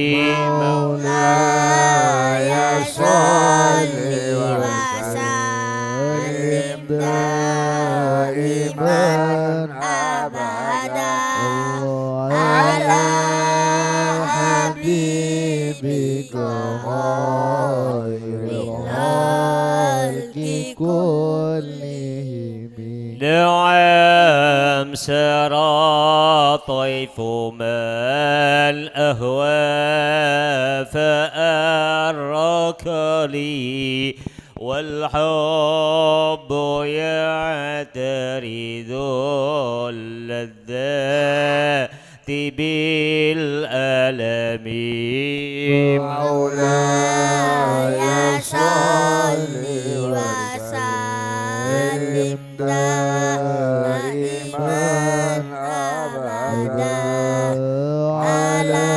مولاي صل وسلم دائما أبدا على حبيبك خير الخلق كلهم. نعم سرى طيف من أهوى فأرك لي والحب يعترض اللذات بالألم. مولاي صل وسلم دائما أبدا على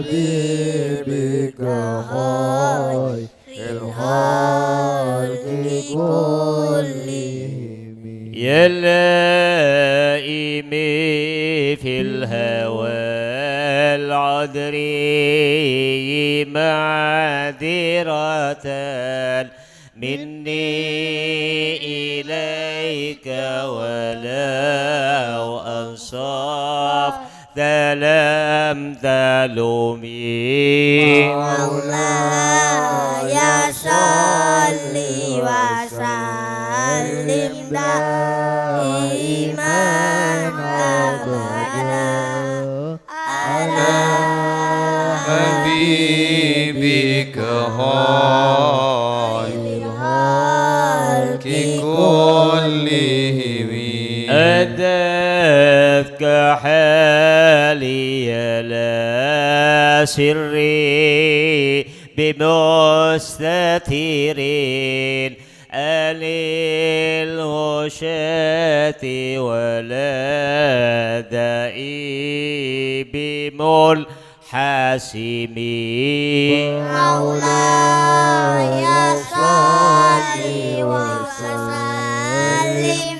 حبيبك خير الخلق كلهم. يا اللائم في الهوى العذري معذرة مني إليك ولو أنصاف لم تلومي. مولاي صل وسلم دائما أبدا على حبيبك خير الخلق كلهم. أدتك حالي لا سري بمستترين الوشاة ولا دائي بملحسمين. مولاي صل وسلم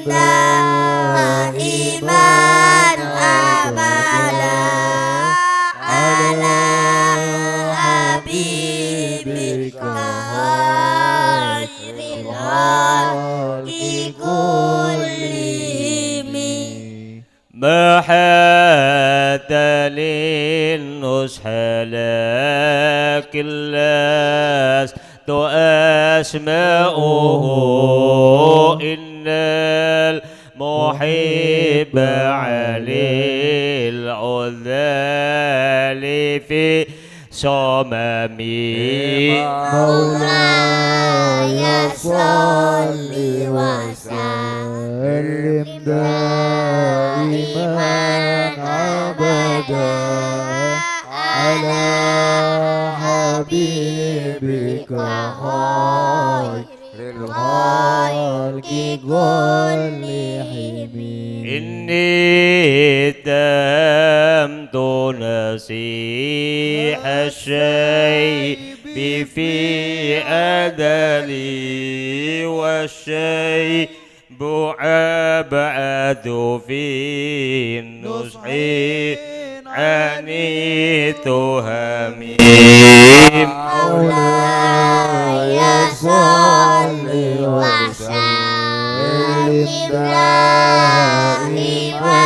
دائما أبدا على حبيبك خير الخلق كلهم. ما حتى للنصح لكن لست أسماؤه إن المحب علي العذال في صممي. مولاي صل وسلم دائما أبدا على حبيبك خير الخلق كلهم. إني اتهمت نصيح الشيء في أدلي والشيء أبعد في النصح عن تهمي. مولاي صل وسلم دائما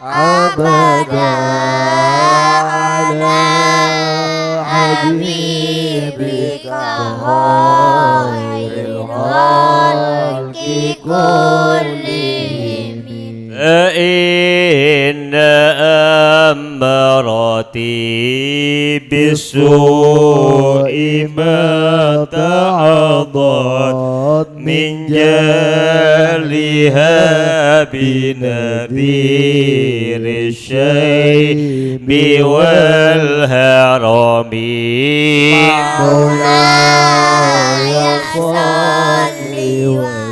أبدا على حبيبك خير الخلق كلهم. فإن أمرتي بالسوء ما تعضت من جالها بنذير الشيب والهرم. مولاي صل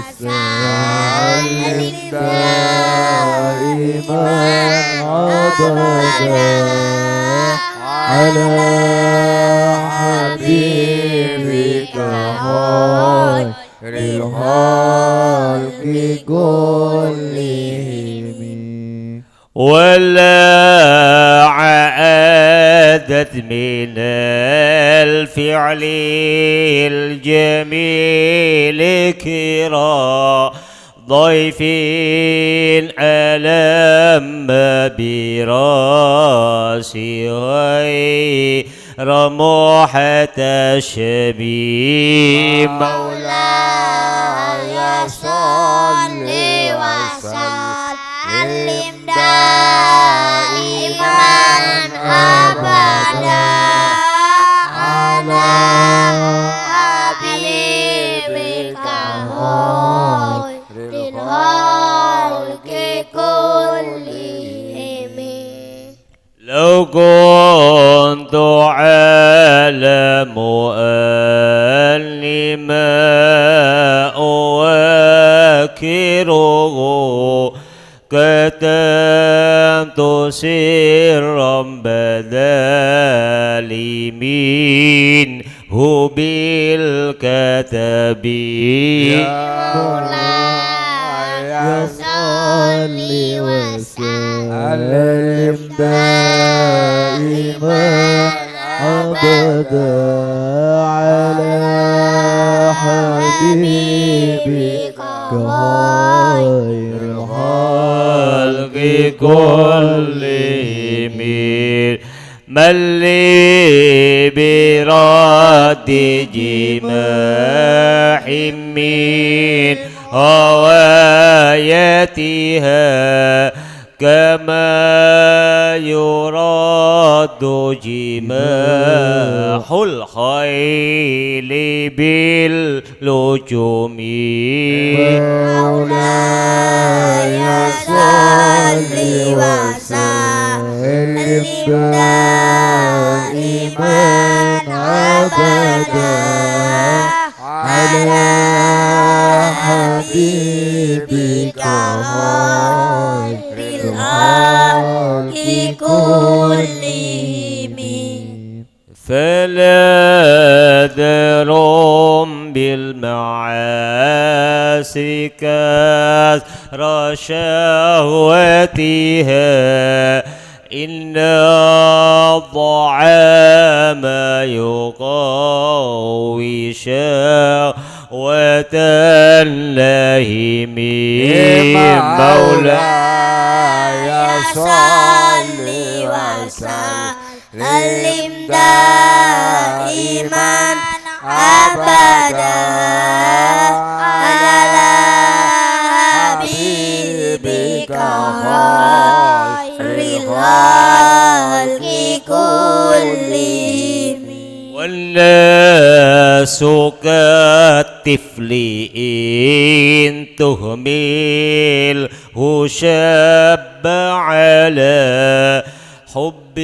وسلم دائما أبدا على حبيبك خير الخلق كلهم. ولا بدت من الفعل الجميل كرام ضيف ألم براسي غير محتشم مولاي صل وسلم دائما أبدا على حبيبك خير الخلق كلهم. لو كنت أعلم أني ما أواكره كتمت سرا بدا لي منه بالكتب. مولاي صل وسلم دائما أبدا على حبيبك خير الخلق كلهم. من لي برد جماح من هوايتها كما يراد جماح الخيل باللجوم. مولاي صل وسلم دائما أبدا على حبيبك خير الخلق كلهم. فلا ذر بالمعاصي كثر شهوتها إن الطعام يقوي شهوة اللهم. مولاي صل وسلم دائما أبدا على حبيبك خير الخلق كلهم. والناس كالطفل إن تهمله شاب على حب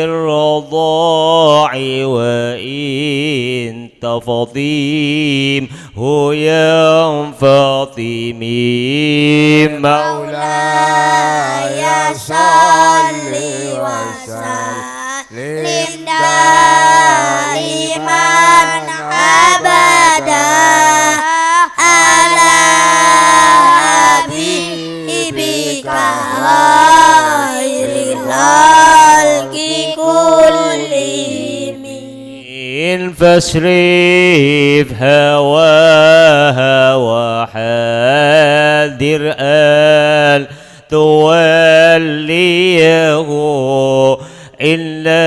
الرضاع وإن تفطيمه ينفطم. مولاي صل وسلم دائما أبدا على حبيبك خير الخلق كلهم. فاشرف هواها وحذر أن توليه إلا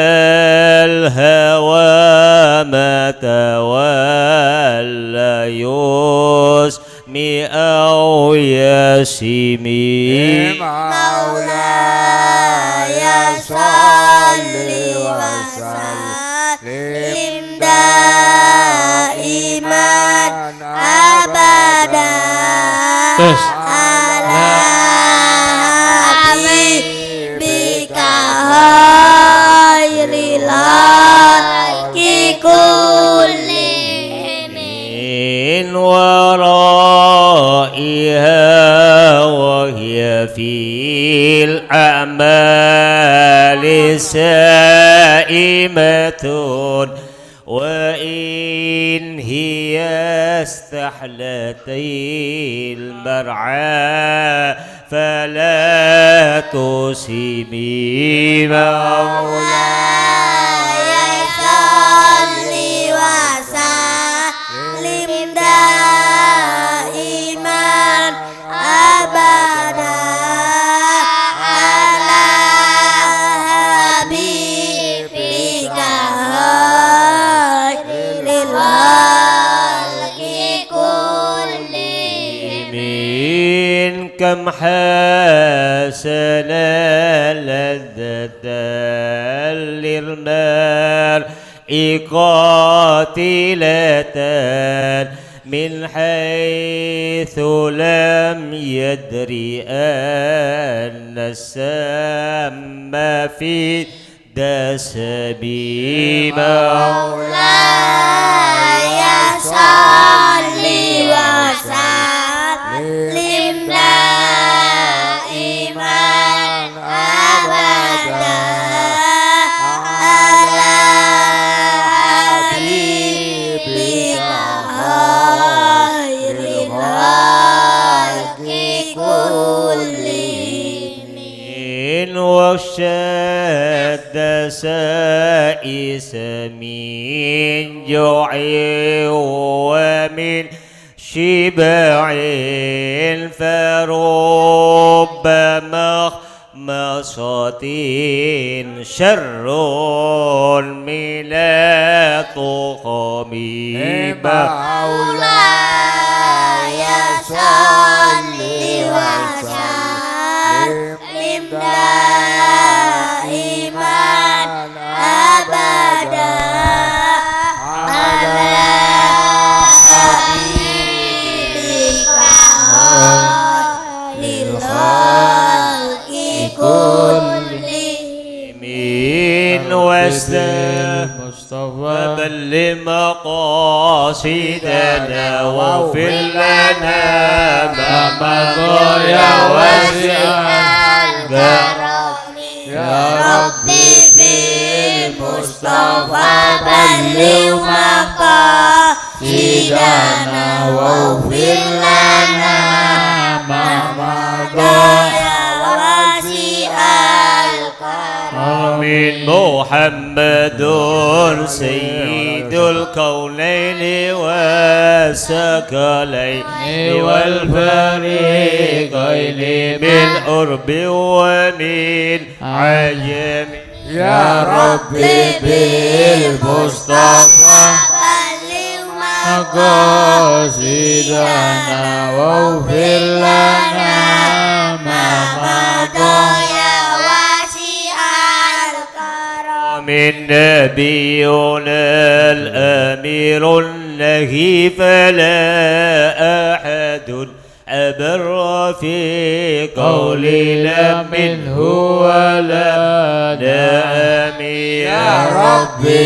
الهوى ما تولى يسمي أو يسمي. مولاي صل وسلم دائما أبدا على حبيبك خير الخلق كلهم. من ورائها وهي في الأعمال سائمة وإن هي استحلت المرعى فلا تسمي. مولاي كم حسنا لذة للنار قاتلة من حيث لم يدري أن السم في دسبي مولاي صل وسلم دائما أبدا على حبيبك خير الخلق كلهم واشتد سائس من جوع ومن شبع فرب مخمصة شر من الطخم مولاي صل وسلم دائما أبدا على حبيبك خير الخلق كلهم مصطفى بل مقاصدنا واغفر لنا ما مضى يا واسع الكرم يا ربي بالمصطفى بلغ مقاصدنا واغفر لنا ما مضى يا واسع الكرم من محمد سيد الكونين والثقلين والفريقين من قرب ومن عجم يا ربي بالمصطفى بلغ مقاصدنا واغفر لنا ما مضى يا واسع الكرم من نبينا الأمير النهي فلا أحد أبر في قولنا منه ولا نامي يا ربي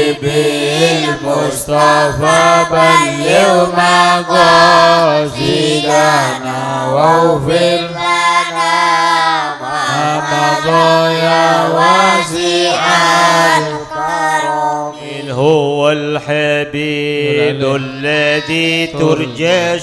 بالمصطفى بلغ مقاصدنا واغفر لنا ما مضى يا واسع الكرم هو الحبيب الذي ترجى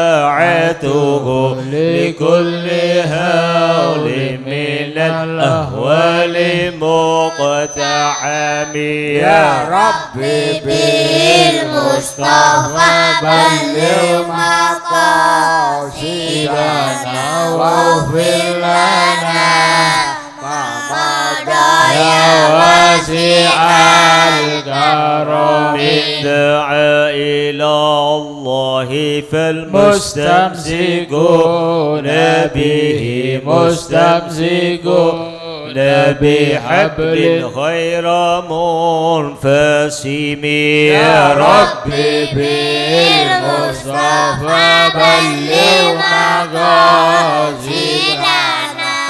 شفاعته لكل هول من الأهوال مقتحم يا ربي بالمصطفى بلغ مقاصدنا واغفر لنا ما مضى يا واسع الكرم دعا إلى الله فالمستمسكون به مستمسكون بحبل غير منفسم يا ربي بالمصطفى بلغ مقاصدنا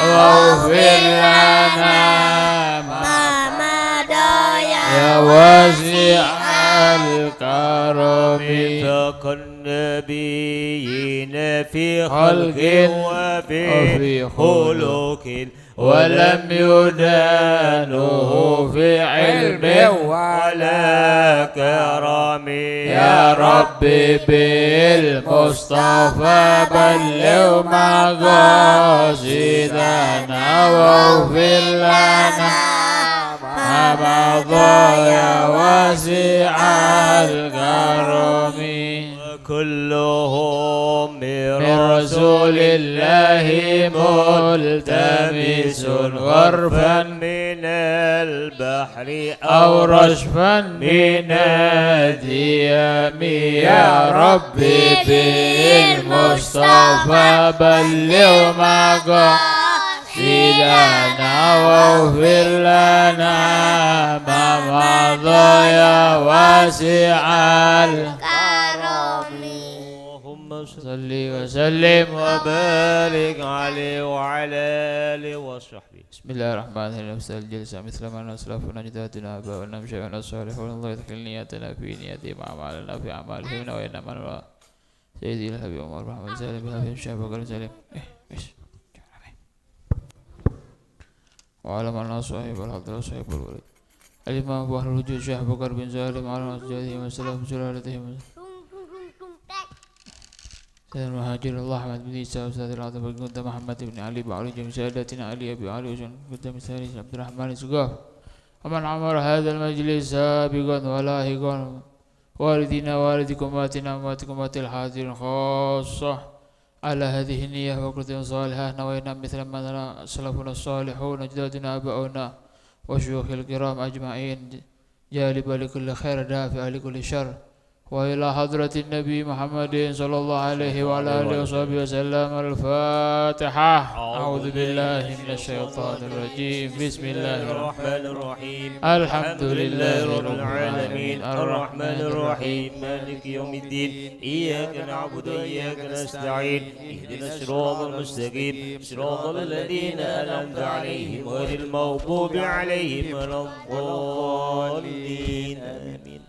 واغفر لنا ما مضى يا واسع الكرم ميثاق النبيين في خلق وفي خلق ولم يدانه في علم ولا كرم يا ربي بالمصطفى بلغ مقاصدنا واغفر لنا ما مضى يا واسع الكرم كلهم من رسول الله ملتمس غرفا من البحر أو رشفا من الديام يا ربي بالمصطفى بلغ مقاصدنا واغفر لنا ما مضى يا واسع الكرم اللهم صل وسلم وبارك عليه وعلى آله وصحبه. بسم الله الرحمن الرحيم. الجلسة مثل ما نسلف ونجداتنا آباؤنا مشايخنا الصالحون الله يدخل نياتنا في نياتهم وأعمالنا في أعمالهم وإنما نرى سيدي الحبيب عمر محمد سالم بهذه الشعب وقال سالم وعلم الناس صاحب الحضرة صاحب الولد الإمام أبو أهل الوجود شيخ بكر بن سالم على أسجادهم وسلام سلالتهم سيد المهاجر الله أحمد بن عيسى وسيد العظم قد محمد بن علي بعلي جميع سادتنا علي أبي علي وجن قد مثالي عبد الرحمن السقاف ومن عمر هذا المجلس سابقا ولاحقا والدينا والدكم واتنا واتكم وات الحاضرين خاصة على هذه النية وقرة صالحة نوينا مثل ما سلفنا الصالحون أجدادنا آباؤنا وشيوخ الكرام أجمعين جالب لكل خير دافع لكل شر وإلى حضرة النبي محمد صلى الله عليه وعلى آله وصحبه وسلم الفاتحة. أعوذ بالله من الشيطان الرجيم. بسم الله الرحمن الرحيم. الحمد لله رب العالمين الرحمن الرحيم مالك يوم الدين إياك نعبد وإياك نستعين اهدنا الصراط المستقيم صراط الذين أنعمت عليهم غير المغضوب عليهم ولا الضالين آمين.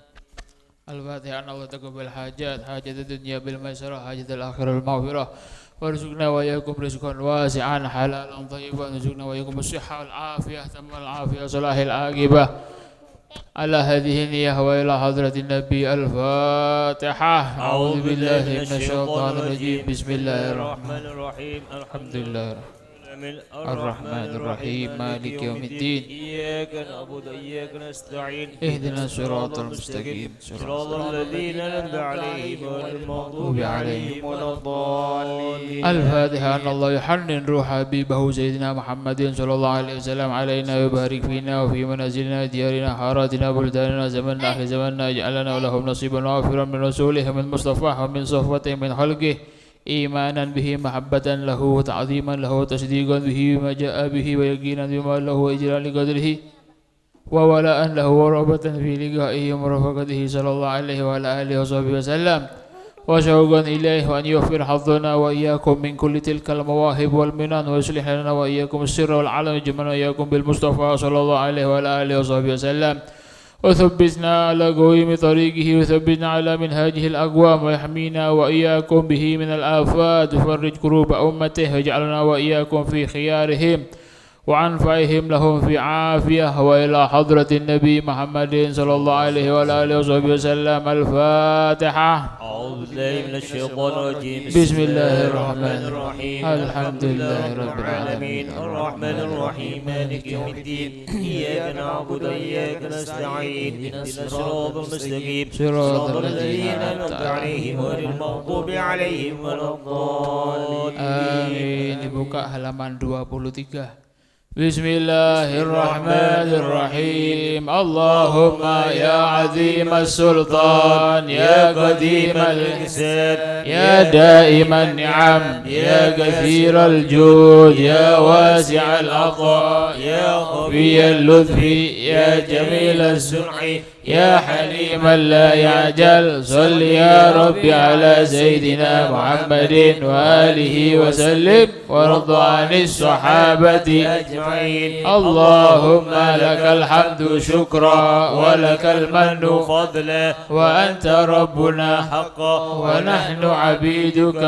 الفاتحة. أن الله تقبل حاجات حاجة الدنيا بالميسرة حاجة الآخرة المغفرة وارزقنا وإياكم رزقا واسعا حلالا طيبا وارزقنا وإياكم الصحة والعافية تم العافية صلاح العاقبة على هذه النية وإلى حضرة النبي الفاتحة. أعوذ بالله من الشيطان الرجيم. بسم الله الرحمن الرحيم. الحمد لله الرحمن الرحيم مالك يوم الدين إياك نعبد وإياك نستعين اهدنا الصراط المستقيم صراط الذين أنعمت عليهم غير المغضوب عليهم ولا الضالين. الفاتحة. أن الله يحنن روح حبيبه سيدنا محمد صلى الله عليه وسلم علينا ويبارك فينا وفي منازلنا ديارنا حاراتنا بلداننا زمننا آخر زمننا اجعلنا ولهم نصيبا وافرا من رسوله من مصطفاه ومن صفوته من خلقه إيمانا به محبة له وتعظيما له وتصديقا به بما جاء به ويقينا بما له وإجلال قدره وولاء له ورغبة في لقائه ومرافقته صلى الله عليه وعلى آله وصحبه وسلم وشوقا إليه وأن يغفر حظنا وإياكم من كل تلك المواهب والمنن ويصلح لنا وإياكم السر والعلم جمعنا وإياكم بالمصطفى صلى الله عليه وعلى آله وصحبه وسلم وثبتنا على قويم طريقه وثبتنا على منهاجه الأقوام ويحمينا وإياكم به من الآفات وفرج كروب أمته واجعلنا وإياكم في خيارهم وعنفعهم لهم في عافية وإلى حضرة النبي محمد صلى الله عليه وعلى آله وصحبه وسلم الفاتحة. أعوذ بالله من الشيطان الرجيم. بسم الله الرحمن الرحيم. الحمد لله رب العالمين الرحمن الرحيم مالك يوم الدين إياك نعبد وإياك نستعين اهدنا الصراط المستقيم صراط الذين أنعمت عليهم غير المغضوب عليهم ولا الضالين. آمين. Dibuka halaman 23. Bismillahirrahmanirrahim. Allahumma ya azim as-sultan ya qadim al-ihsan ya daim an-ni'am ya kathir al-jud ya wasi' al-'ata ya khafi al-lutfi ya jamil as-sun'i يا حليما لا يعجل صل يا ربي على سيدنا محمد وآله وسلم وارض عن الصحابة أجمعين. اللهم لك الحمد شكرا ولك المن فضلا وأنت ربنا حقا ونحن عبيدك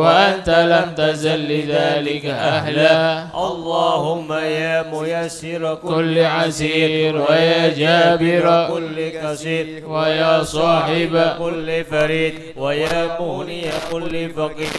وأنت لم تزل لذلك أهلا. اللهم يا ميسر كل عسير ويا جابر كل كثير ويا صاحب كل فريد ويا مغني كل فقير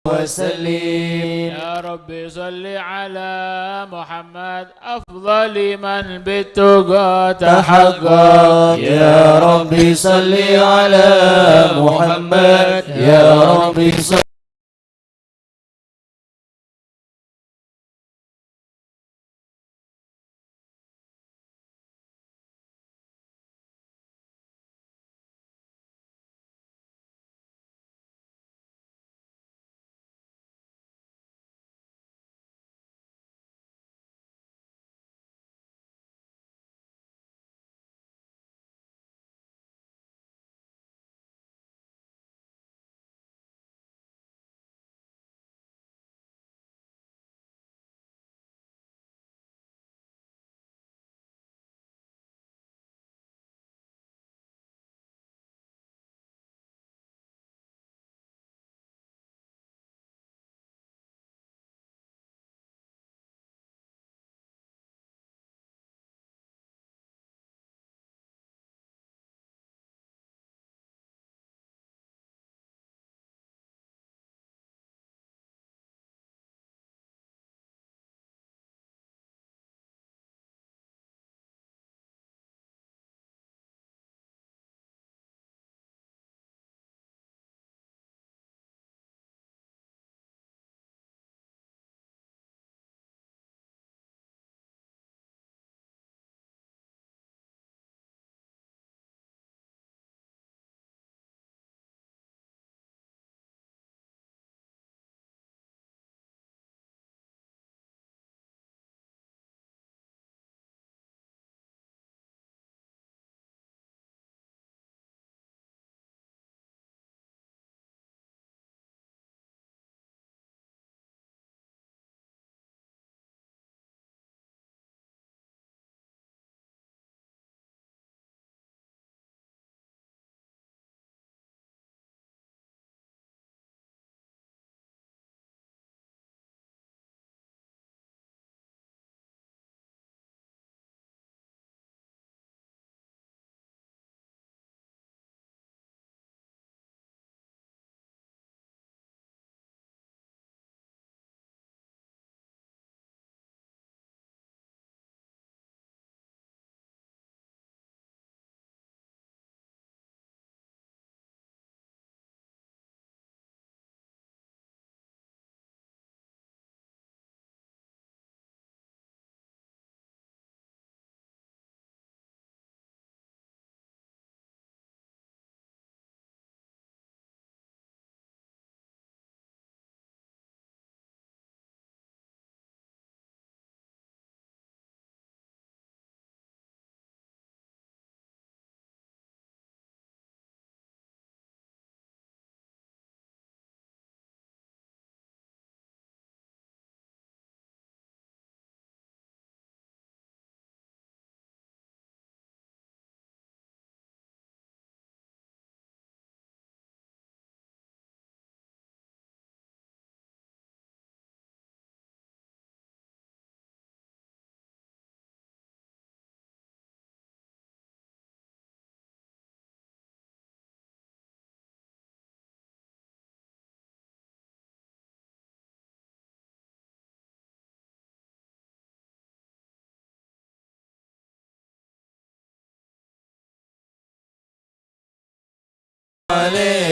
وسلم. يا رب صل على محمد أفضل من بالتقى تحقق. يا ربي صل على محمد. يا ربي صل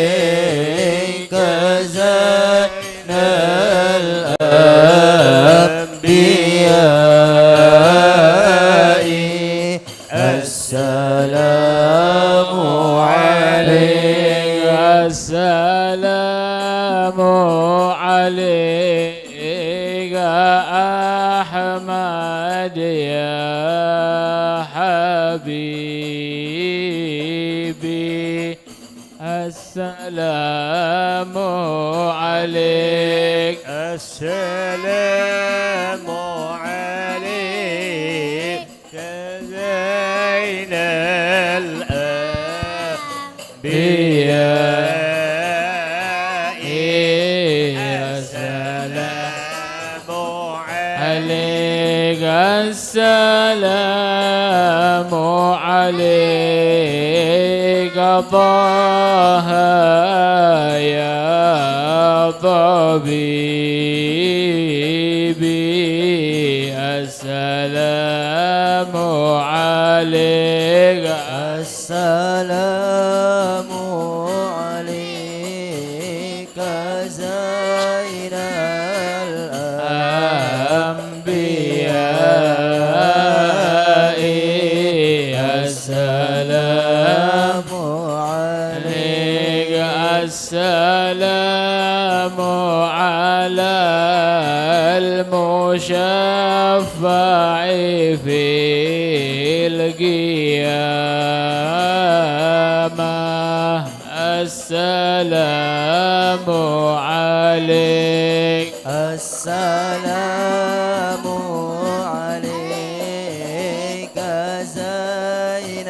عليك زين الأنبياء السلام عليك السلام عليك أحمد يا حبيبي السلام عليك السلام عليك زين الأنبياء السلام عليك السلام عليك طه يا ضر حبيبي السلام عليك السلام عليك زين الأنبياء السلام عليك السلام على المشفع في القيامة السلام عليك السلام عليك زين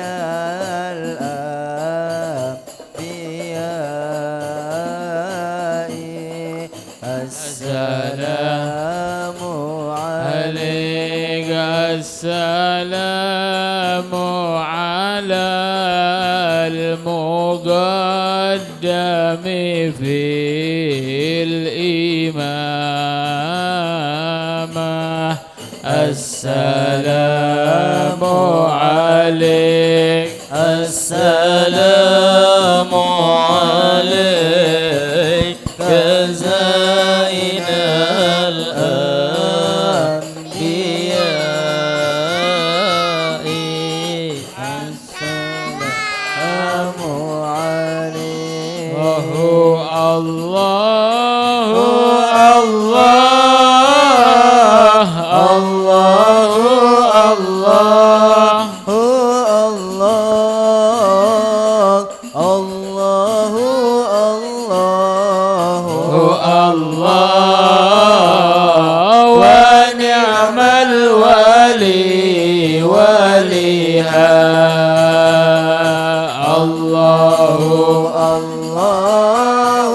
الأنبياء السلام عليك السلام على المقدم في الإمامة السلام عليك السلام عليك زين الأنبياء السلام عليك وهو الله الله الله الله الله ونعم الولي وليها الله الله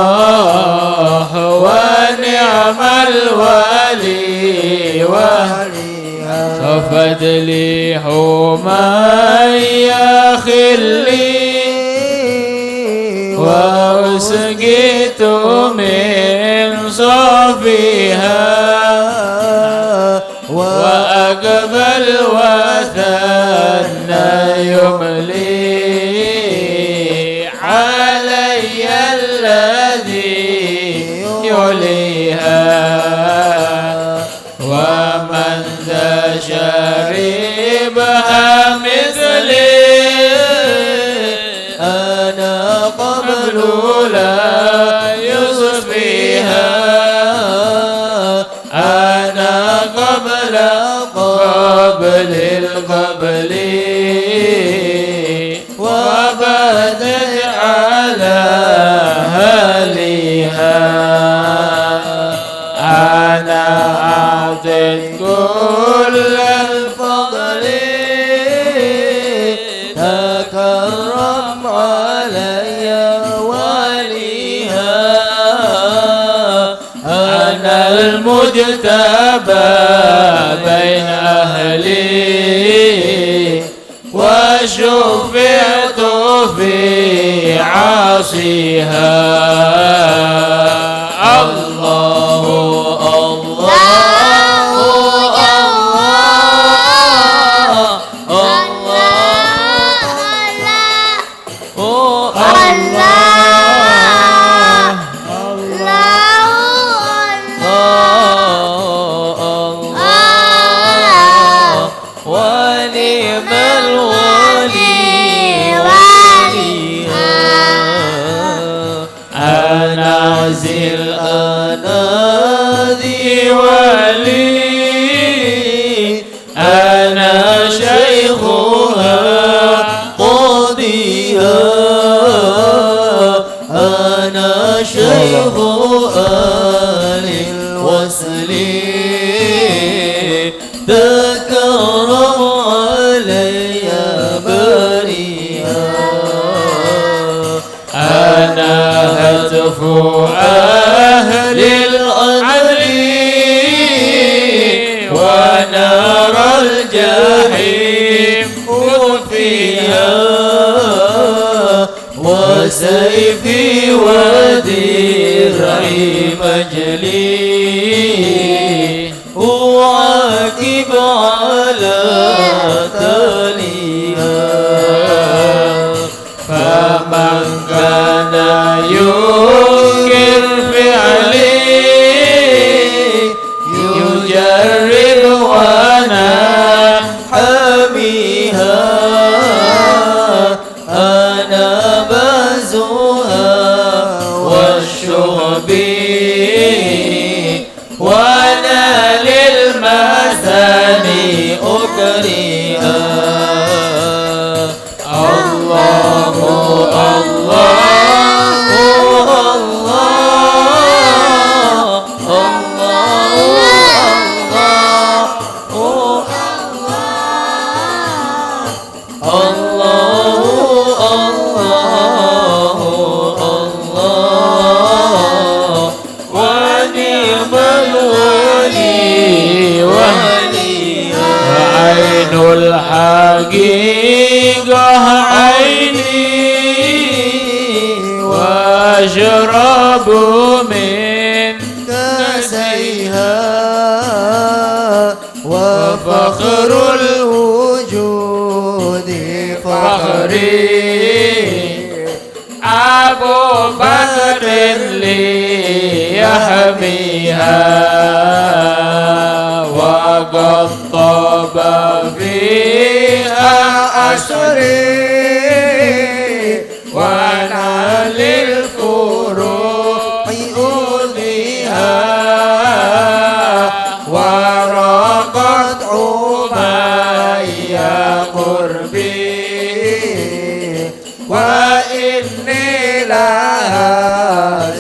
الله ونعم الولي وليها صفت لي حمية خلي وأسقيت من صفيها وأقبل وثنى يملي علي الذي يليها ومن ذا شربها مثلي أنا قبل لا يصفيها أنا قبل القبل وبدت على أهلها أنا أعطيت كل الفضل تكرم علي وليها أنا المجتبى بين أهلي وشفعت في عاصيها الله ونعم الولي أنا ذي الأناذي ولي أنا شيخها قاضيها أنا شيخ أهل الوصل تكرم علي بريها أنا هتف وسيفي ودرعي مجلي أعاتب على تاليها فمن كان ينكر فعلي يجرب وانا حاميها أنا بازها والشعبي وأنا للمثاني أكريها الله عين الحقيقة عيني واشرب من كاسيها وفخر الوجود فخري أبو بكر لي يحميها وقد طاب فيها أسري وأنا للفروع أؤذيها ورقت عباي قربي وإني لها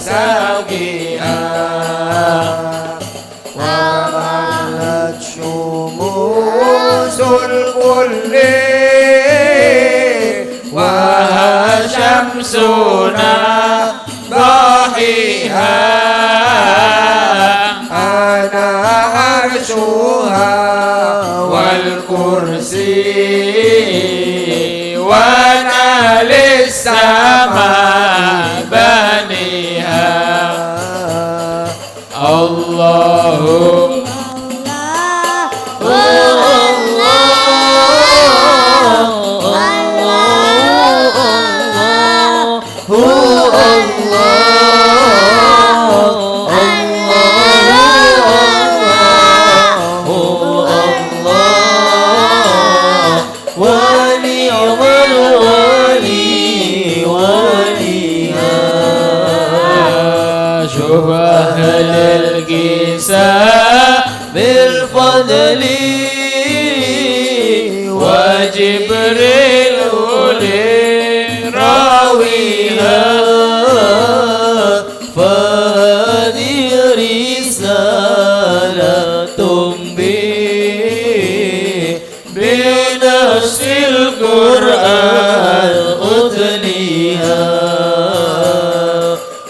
ساقيها وظلت شموس الكل وها شمسنا ضاحيها أنا عرشها والكرسي وانا للسماء بنيها الله شوف أهل القساء بالفضل وجبريل لراويها فهذه رسالة بنفس القرآن أتليها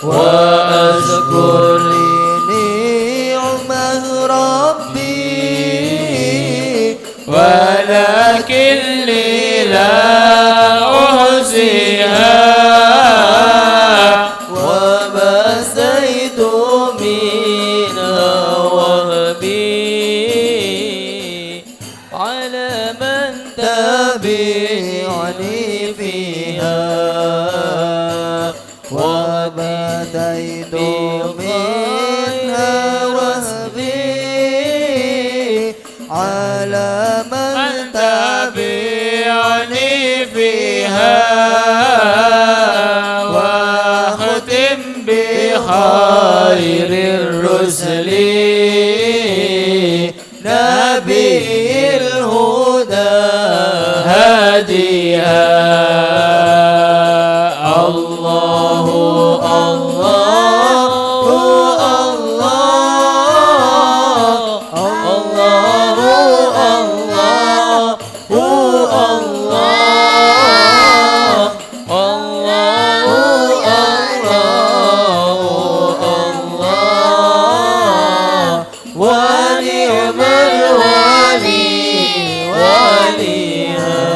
وأذكر لنعمة ربي ولكني لا أحصيها وبثيت منها وهبي على من تبعني فيها وبثيت منها وهبي على من تبعني فيها واختم بخير الرسل نبي الهدى هاديها الله ونعم الولي وليها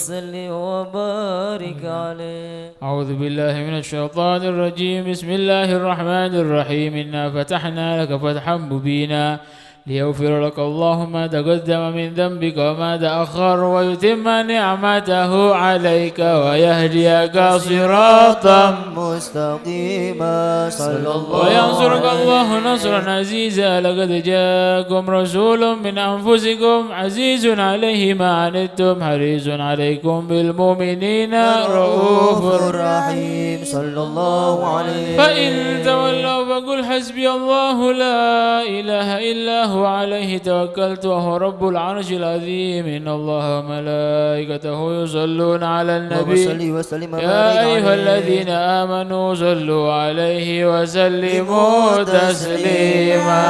وسلم وبارك عليه. أعوذ بالله من الشيطان الرجيم. بسم الله الرحمن الرحيم. إنا فتحنا لك فتحا مبينا ليغفر لك الله ما تقدم من ذنبك وما تأخر ويتم نعمته عليك ويهديك صراطا مستقيما صلى الله وينصرك عليه. الله نصرا عزيزا. لقد جاءكم رسول من أنفسكم عزيز عليه ما عنتم حريص عليكم بالمؤمنين رؤوف رحيم صلى الله عليه. فإن تولوا فقل حسبي الله لا إله إلا هو عليه توكلت وهو رب العرش العظيم. إن الله وملائكته يصلون على النبي يا أيها الذين آمنوا صلوا عليه وسلموا تسليما.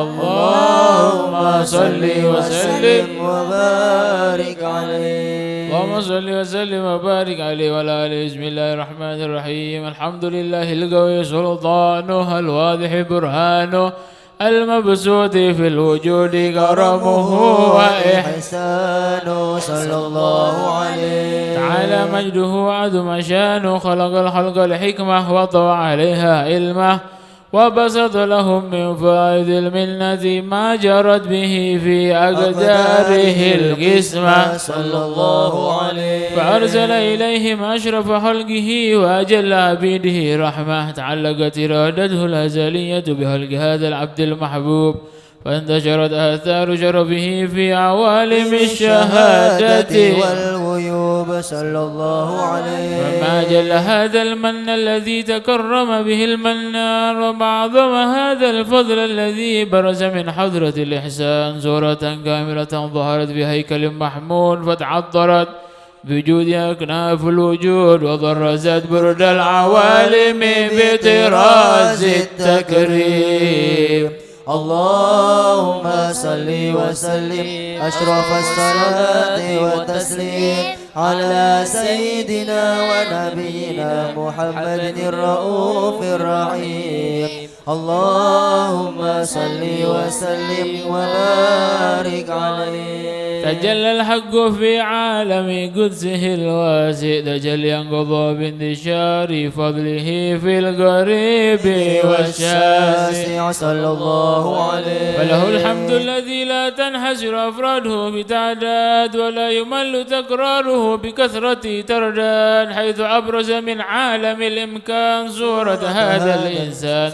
اللهم صل وسلم وبارك عليه. اللهم صل وسلم وبارك عليه وعلى آله. بسم الله الرحمن الرحيم. الحمد لله القوي سلطانه الواضح برهانه المبسوط في الوجود كرمه وإحسانه صلى الله عليه. تعالى مجده وعظم شانه. خلق الخلق الحكمة وطوى عليها علمه وبسط لهم من فائد المنة ما جرت به في أقداره القسمة صلى الله عليه. فأرسل إليهم أشرف خلقه وأجل عبيده رحمة. تعلقت إرادته الأزلية بخلق هذا العبد المحبوب فانتشرت آثار شرفه في عوالم الشهادة والغيوب صلى الله عليه. فما جل هذا المن الذي تكرم به المنان ومعظم هذا الفضل الذي برز من حضرة الإحسان صورة كاملة ظهرت بهيكل محمود فتعطرت بوجودها أكناف الوجود وضرزت برد العوالم بطراز التكريم. اللهم صل وسلم أشرف الصلاة والتسليم على سيدنا ونبينا محمد الرؤوف الرحيم. اللهم صل وسلم وبارك عليه. تجلى الحق في عالم قدسه الواسع تجليا قضى بانتشار فضله في القريب والشاسع صلى الله عليه. فله الحمد الذي لا تنحسر أفراده بتعداد ولا يمل تكراره بكثرة ترداد حيث أبرز من عالم الإمكان صورة هذا الإنسان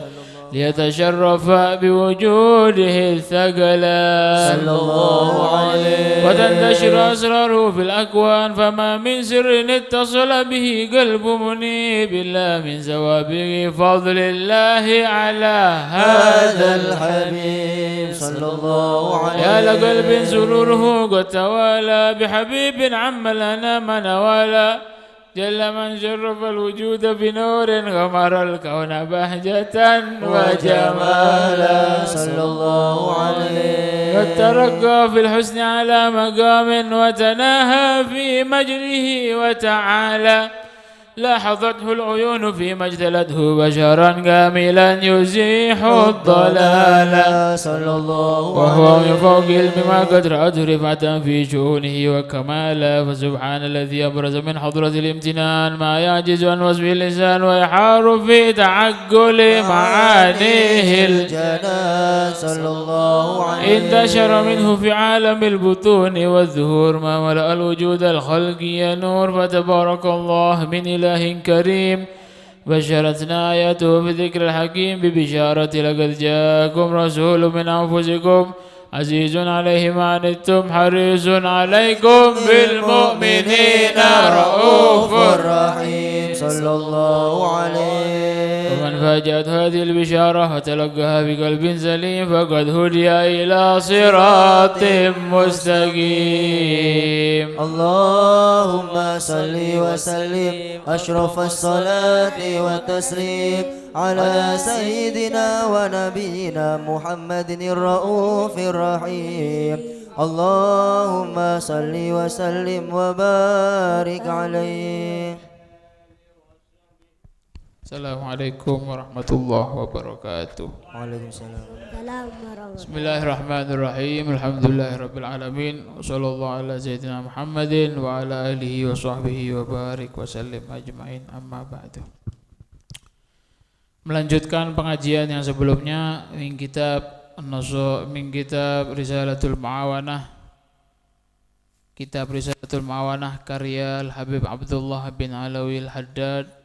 ليتشرف بوجوده الثقلان صلى الله عليه. وتنتشر أسراره في الأكوان فما من سر اتصل به قلب منيب إلا من سوابق فضل الله على هذا الحبيب صلى الله عليه. يا لقلب سروره قد توالى بحبيب عم الأنام نوالا جل من شرف الوجود بنور غمر الكون بهجة وجمالا صلى الله عليه. قد ترقى في الحسن على مقام وتناهى في مجره وتعالى لاحظته العيون فيما اجتلته بشرا كاملا يزيح الضلال صلى الله وهو من فوق علم ما قد رأته رفعة في شؤونه وكمالا فسبحان الذي أبرز من حضرة الامتنان ما يعجز عن وصف اللسان ويحار في تعقل معانيه الجنان صلى الله عليه. انتشر منه في عالم البطون والظهور ما ملأ الوجود الخلقي نور فتبارك الله من إله كريم بشرتنا آياته بذكر الحكيم ببشارة لقد جاءكم رسول من أنفسكم عزيز عليه ما عنتم حريص عليكم بالمؤمنين رؤوف رحيم صلى الله عليه. ومن فاجأته هذه البشارة وتلقاها بقلب سليم فقد هدي إلى صراط مستقيم. اللهم صل وسلم أشرف الصلاة والتسليم على سيدنا ونبينا محمد الرؤوف الرحيم. اللهم صل وسلم وبارك عليه. Assalamualaikum warahmatullahi wabarakatuh. Waalaikumsalam. Salam warahmatullahi Bismillahirrahmanirrahim. Alhamdulillahirabbil alamin. Wassallallahu ala sayyidina Muhammadin wa ala alihi wa sahbihi wa barik wa sallim ajmain. Amma ba'du. Melanjutkan pengajian yang sebelumnya min kitab Risalatul Muawanah. Kitab Risalatul Muawanah karya Al-Habib Abdullah bin Alawi Al-Haddad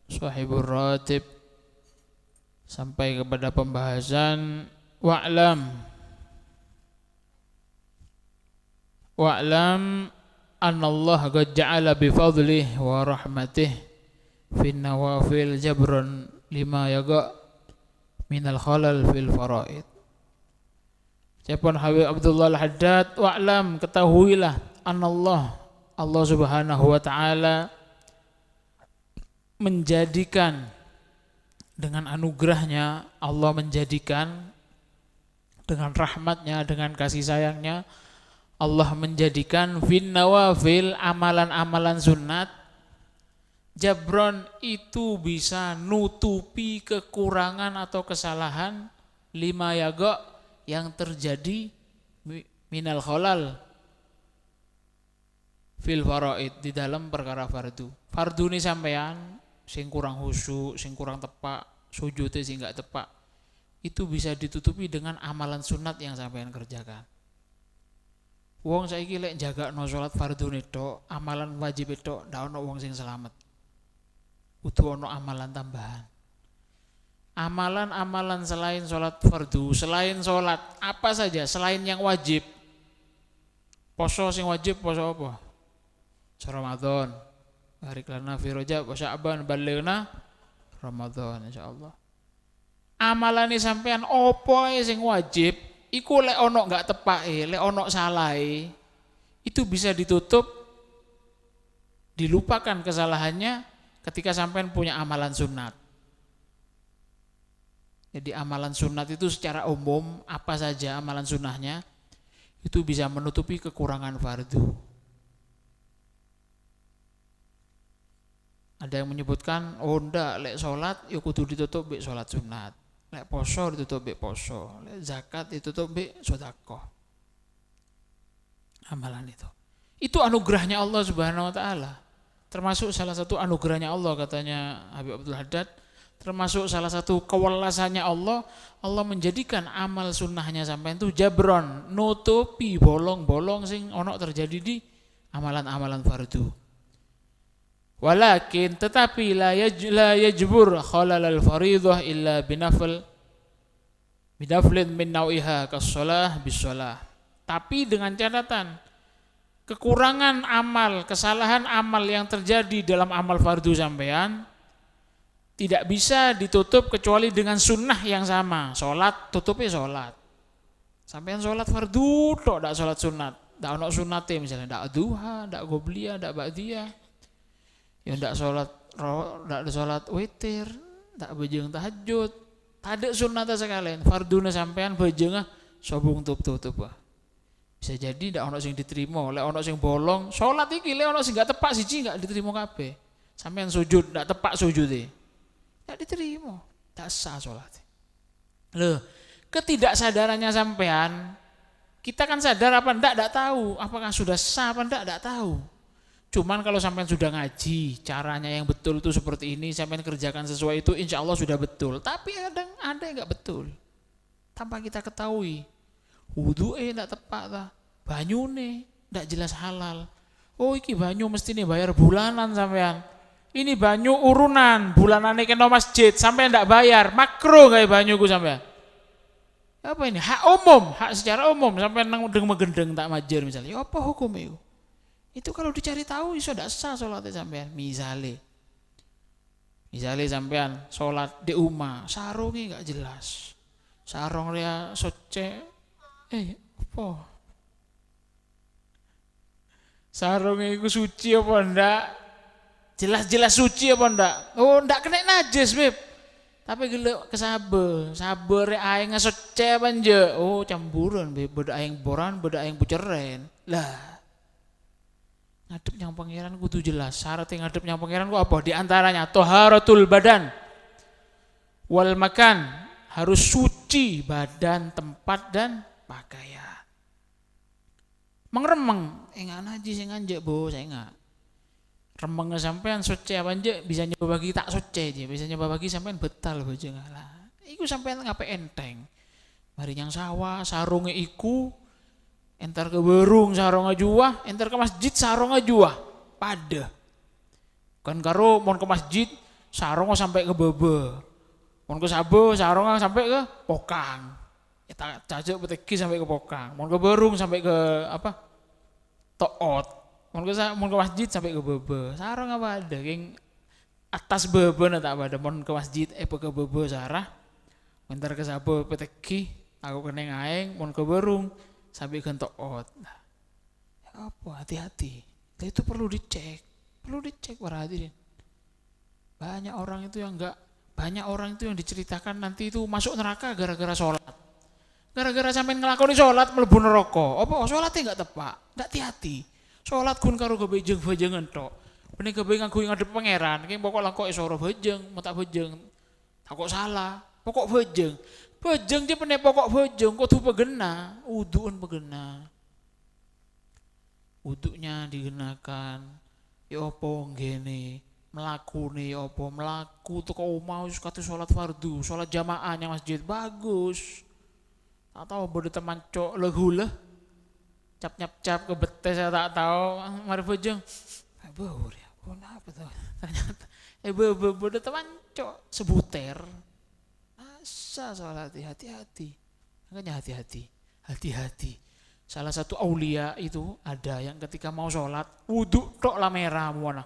Sahibur Ratib, sampai kepada pembahasan wa'lam anallaha qad ja'ala bi fadlihi wa rahmatihi fin nawafil jabran lima yaqa minal khalal fil faraid. Ucapan Habib Abdullah Al-Haddad, wa'lam, ketahuilah, Allah Subhanahu wa ta'ala menjadikan dengan anugerahnya, Allah menjadikan dengan rahmatnya, dengan kasih sayangnya, Allah menjadikan fin nawafil, amalan-amalan sunat, jabron, itu bisa nutupi kekurangan atau kesalahan lima yaga, yang terjadi minal khalal fil faraid, di dalam perkara fardu. Fardu ini sampean sing kurang khusyuk, sing kurang tepak, sujudnya sing gak tepak, itu bisa ditutupi dengan amalan sunat yang sampean kerjakan. Wong saiki lek njagakno salat fardune tok, amalan wajib tok, ndak ono wong sing selamat. Kudu ono amalan tambahan. Amalan-amalan selain salat fardu, selain salat apa saja, selain yang wajib. Poso sing wajib poso apa? Ramadan. Barik lana fi Rajab wa Sya'ban balighna Ramadan insyaallah. Amalane sampean opo sing wajib iku lek ono gak tepake, lek ono salahe, itu bisa ditutup, dilupakan kesalahannya ketika sampean punya amalan sunat. Jadi amalan sunat itu secara umum apa saja amalan sunnahnya itu bisa menutupi kekurangan fardu. Ada yang menyebutkan, oh ndak, lek sholat ya kudu ditutup bik sholat sunat, lek poso ditutup bik poso, lek zakat ditutup bik sedekah. Amalan itu anugerahnya Allah Subhanahu wa ta'ala. Termasuk salah satu anugerahnya Allah, katanya Habib Abdul Haddad, termasuk salah satu kewelasannya Allah, Allah menjadikan amal sunnahnya sampai itu jabron, nutupi bolong-bolong sing ono terjadi di amalan-amalan fardu. Walakin tetapi la yajbur khalalal faridah illa binaflin min nau'iha kas-shalah bis-shalah. Tapi dengan catatan, kekurangan amal, kesalahan amal yang terjadi dalam amal fardu sampean tidak bisa ditutup kecuali dengan sunnah yang sama. Salat tutupnya salat. Sampean salat fardu tok, ndak salat sunat. Ndak ono sunnate misalnya, ndak duha, ndak qobliyah, ndak ba'diyah. Ya ndak salat witir, ndak bejeng tahajud. Tade sunnata sekalian, farduna sampean bejeng sobung tutup. Bisa jadi ndak ono sing diterima, lek ono sing bolong, salat iki lek ono sing gak tepak siji gak diterima kabeh. Sampean sujud ndak tepak sujude. Ndak diterima, ndak sah salate. Loh, ketidaksadarannya sampean, kita kan sadar apa ndak tahu, apakah sudah sah apa ndak tahu. Cuman kalau sampean sudah ngaji, caranya yang betul itu seperti ini, sampean kerjakan sesuai itu, insya Allah sudah betul. Tapi ada yang nggak betul, tanpa kita ketahui. Wudu'e ndak tepak ta, banyune ndak jelas halal. Oh iki banyu mesti nih bayar bulanan sampean. Ini banyu urunan, bulanane kena masjid, sampean ndak bayar, makruh gawe banyuku sampean. Apa ini? Hak umum, hak secara umum, sampean nang gendeng tak majer misalnya. Ya apa hukum itu? Itu kalau dicari tahu iso ndak sah salatnya sampean. Misale sampean salat di rumah, sarungnya enggak jelas. Sarung dia soce apa? Sarungnya itu suci apa ndak? Jelas-jelas suci apa ndak? Oh, ndak kena najis, Beb. Tapi gelek kesabe, sabar aing ngesoceh panje. Oh, campuran, Beb. Beda aing boran, beda aing puceren. Lah. Ngadep yang pangeran kudu jelas. Syarat yang ngadep yang pangeran ku apa? Di antaranya taharatul badan wal makan, harus suci badan, tempat dan pakaian. Mengremeng, enggak najis sing anjek bo, saya enggak. Remeng sampean suci apa anjek bisa nyoba bagi tak suci dia, bisa nyoba bagi sampean betal bojo ngalah. Iku sampean ngape enteng. Mari yang sawah sarunge iku entar ke berung sarung juah, entar ke masjid sarung juah. Pada. Kan karo mon ke masjid sarung sampai ke bebe. Mon ke sabo sarung sampai ke pokang. Ya cacuk peteki sampai ke pokang. Mon ke berung sampai ke apa? Toot. Mon ke masjid sampai ke bebe. Sarung apa ada? Yang atas bebe na tak ada. Mon ke masjid ke bebe sarah. Entar ke sabo peteki aku kena ngaeng. Mon ke berung sampai ke toot. Nah, apa hati-hati. Itu perlu dicek para hadirin. Banyak orang itu yang diceritakan nanti itu masuk neraka gara-gara sholat. Gara-gara sampai ngelakoni sholat mlebu neraka. Apa sholatnya enggak tepat? Enggak hati-hati. Sholat kun karo kebejeng-bejengan tok. Bener kebejeng nganggo ngadep pangeran, ki pokok langkok isoro bejeng, metak bejeng. Takok salah, pokok bejeng. Bejeng dia pene pokok bejeng kudu pegena, wuduun pegena. Wuduknya digunakan. Ya apa ngene? Mlakune ya apa? Mlaku teko omah wis kate salat fardu, salat jamaah nang masjid bagus. Tak tahu bodo teman cok lehuleh. Cap-cap kebetes saya tak tahu. Mari bojong. Bau ya. Kenapa tuh? Ternyata bodo teman cok sebuter. Asa salat hati-hati. Makanya hati-hati. Salah satu aulia itu ada yang ketika mau sholat wudu tok lah merah muana.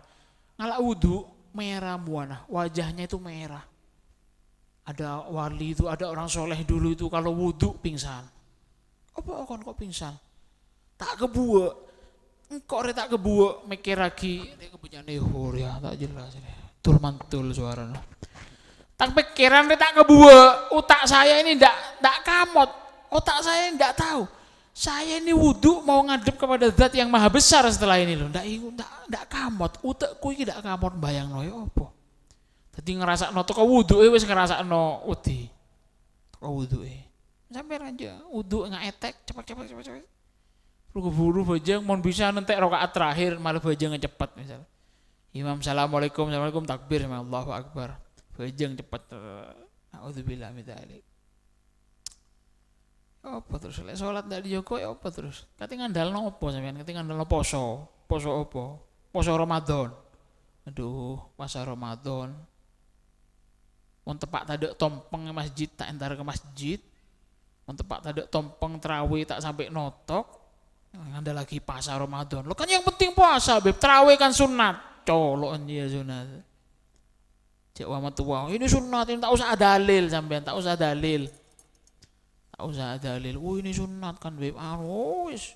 Ngalak wudu merah muana, wajahnya itu merah. Ada wali itu, ada orang soleh dulu itu kalau wudu pingsan. Apa kon kok pingsan? Tak kebuek. Engkau tak kebuek mikir lagi, dia kebenyane hur ya tak jelas ini. Tul mantul suaranya. Tak pikiran dia tak kebuek. Otak saya ini ndak kamot. Otak saya ndak tahu. Saya ini wudu mau ngadep kepada zat yang maha besar setelah ini loh. Ndak kamot. Utekku iki ndak kamot bayangno ya apa. Dadi ngrasakno teko wuduke wis ngrasakno wedi. Teko wuduke. Sampai aja wudu ngaetek cepet. Buru-buru bojeng mon bisa nentek rakaat terakhir malah bojeng cepet misal. Imam assalamualaikum takbir Allahu akbar. Bojeng cepet. Auzubillahi min dzalik. Apa terus lek salat ndak dijogo ya apa terus? Kate ngandalno apa sampean? Kate ngandalno poso. Poso apa? Poso Ramadan. Aduh, puasa Ramadan. Mun tepak tadek tompeng masjid tak entar ke masjid. Mun tepak tadek tompeng tarawih tak sampai notok. Ngandal lagi puasa Ramadan. Lo kan yang penting puasa, Beb. Tarawih kan sunat. Colok dia sunat. Cek wa tua. Ini sunat, ini tak usah dalil sampean, tak usah dalil. Ini sunat kan Beb. Wis.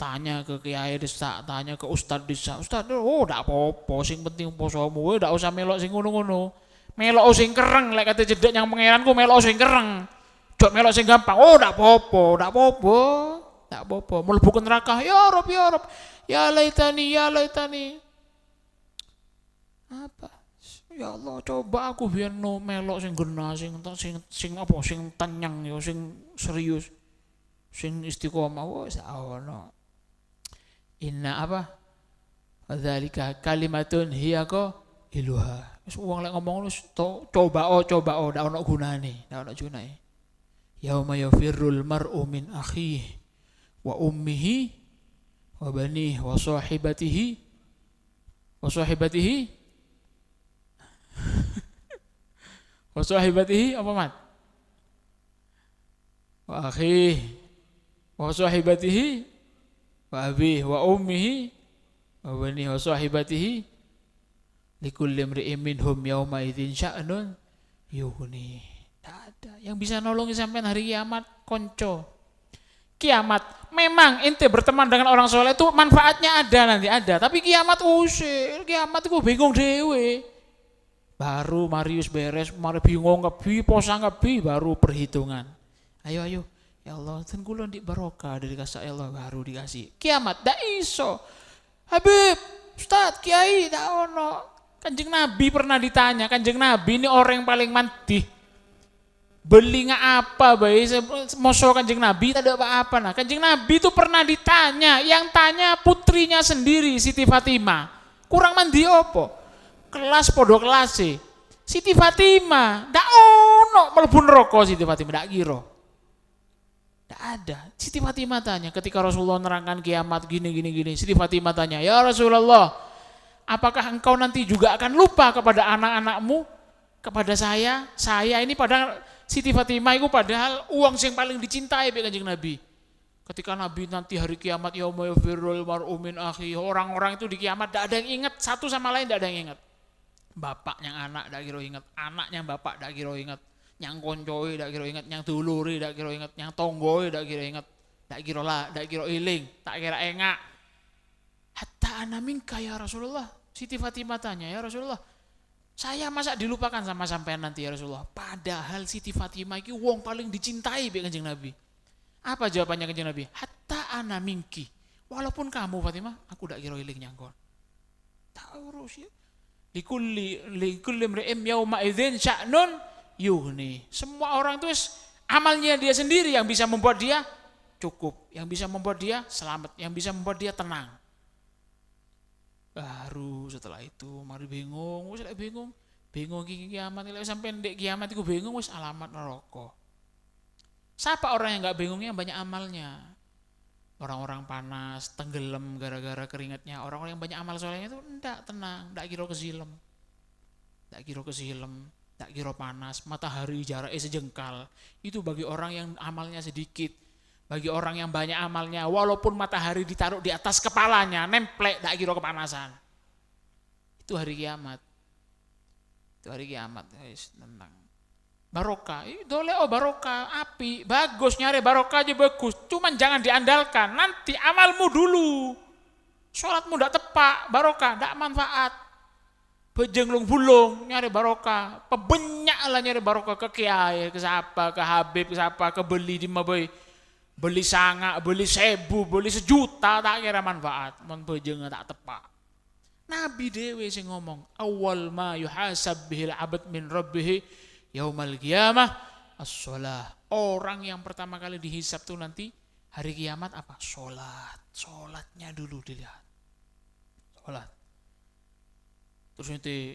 Tanya ke kiai desa, tanya ke ustad desa. Ustad, ndak apa-apa, sing penting posomu, ndak usah melok sing ngono-ngono. Melok sing kereng, lek kate cedek yang pangeranku melok sing kereng. Jok melok sing gampang. Ndak apa-apa. Mlebu neraka. Ya Rob. Ya laitani. Apa? Ya Allah, coba aku biar no melok sing gena, sing apa, sing tanyang ya, sing serius, sing istiqomah. Wes ono. Inna apa? Dzalika kalimatun hiya iluha. Wis wong lek ngomong wis coba ndak ono gunane, Yauma yafirrul mar'u min akhihi wa ummihi wa banihi wa sahibatihi wa sahibatihi apa mat? Wa akhihi wa sahibatihi wa abihi wa ummihi wa banihi wa sahibatihi likulli imri'in minhum yauma idzin sya'nun yughni. Tidak ada yang bisa nolongi sampean hari kiamat konco. Kiamat memang ente berteman dengan orang soleh itu manfaatnya nanti ada, tapi kiamat usir, kiamat itu bingung dewe. Baru Marius beres, mari bingung kebi, posa kebi, baru perhitungan. Ayo, ya Allah, ten kula ndik barokah dari kasih Allah baru dikasih. Kiamat ndak iso. Habib, Ustadz, Kiai, tak ono. Kanjeng Nabi pernah ditanya, Kanjeng Nabi ini orang yang paling mantih. Beli nggak apa bayi, moso Kanjeng Nabi tak ada apa-apa. Nah Kanjeng Nabi itu pernah ditanya, yang tanya putrinya sendiri Siti Fatimah. Kurang mandi opo? Kelas podo kelas sih. Siti Fatimah, ndak ono mlebu neraka Siti Fatimah, ndak kira. Ndak ada. Siti Fatimah tanya ketika Rasulullah nerangkan kiamat gini. Siti Fatimah tanya, "Ya Rasulullah, apakah engkau nanti juga akan lupa kepada anak-anakmu, kepada saya? Saya ini padahal Siti Fatimah itu padahal uang yang paling dicintai oleh Kanjeng Nabi. Ketika Nabi nanti hari kiamat, yauma yafirrul mar'u min akhi, orang-orang itu di kiamat tidak ada yang ingat, satu sama lain tidak ada yang ingat. Bapak yang anak tidak kira ingat, anak yang bapak tidak kira ingat, yang koncoi tidak kira ingat, yang duluri tidak kira ingat, yang tonggoi tidak kira ingat, tidak kira iling, tak kira engak. Hatta ana minka ya Rasulullah. Siti Fatimah tanya, ya Rasulullah, saya masa dilupakan sama sampean nanti ya Rasulullah. Padahal Siti Fatimah itu wong paling dicintai oleh Kanjeng Nabi. Apa jawabannya Kanjeng Nabi? Hatta ana minki. Walaupun kamu Fatimah, aku tidak kira iling nyangkon. Tak urus ya. Likulli mri'im yauma idzin sya'nun yuhni. Semua orang itu amalnya dia sendiri yang bisa membuat dia cukup, yang bisa membuat dia selamat, yang bisa membuat dia tenang. Baru setelah itu mari bingung, bingung kiamat, sampai ndek kiamat iku bingung wis alamat neraka. Siapa orang yang enggak bingungnya banyak amalnya? Orang-orang panas, tenggelam gara-gara keringatnya. Orang-orang yang banyak amal solehnya itu enggak tenang, enggak kira kesilem, enggak kira panas, matahari jaraknya sejengkal. Itu bagi orang yang amalnya sedikit. Bagi orang yang banyak amalnya, walaupun matahari ditaruh di atas kepalanya, nemplek, enggak kira kepanasan. Itu hari kiamat. Tenang. Barokah, barokah, api, bagus, nyari barokah aja bagus, cuman jangan diandalkan, nanti amalmu dulu, sholatmu ndak tepak, barokah, ndak manfaat, bejenglung bulung, nyari barokah, pebenyak lah nyari barokah ke kiai, ke siapa, ke Habib, ke siapa, ke beli di mabai, beli sanga, beli 1000, beli 1.000.000, tak kira manfaat, bejeng tak tepak. Nabi dewe sing ngomong, awal ma yuhasab bihil abad min rabbihi yaumal qiyamah as-sholah. Orang yang pertama kali dihisab tuh nanti hari kiamat apa? Sholatnya dulu dilihat. Sholat. Terus nanti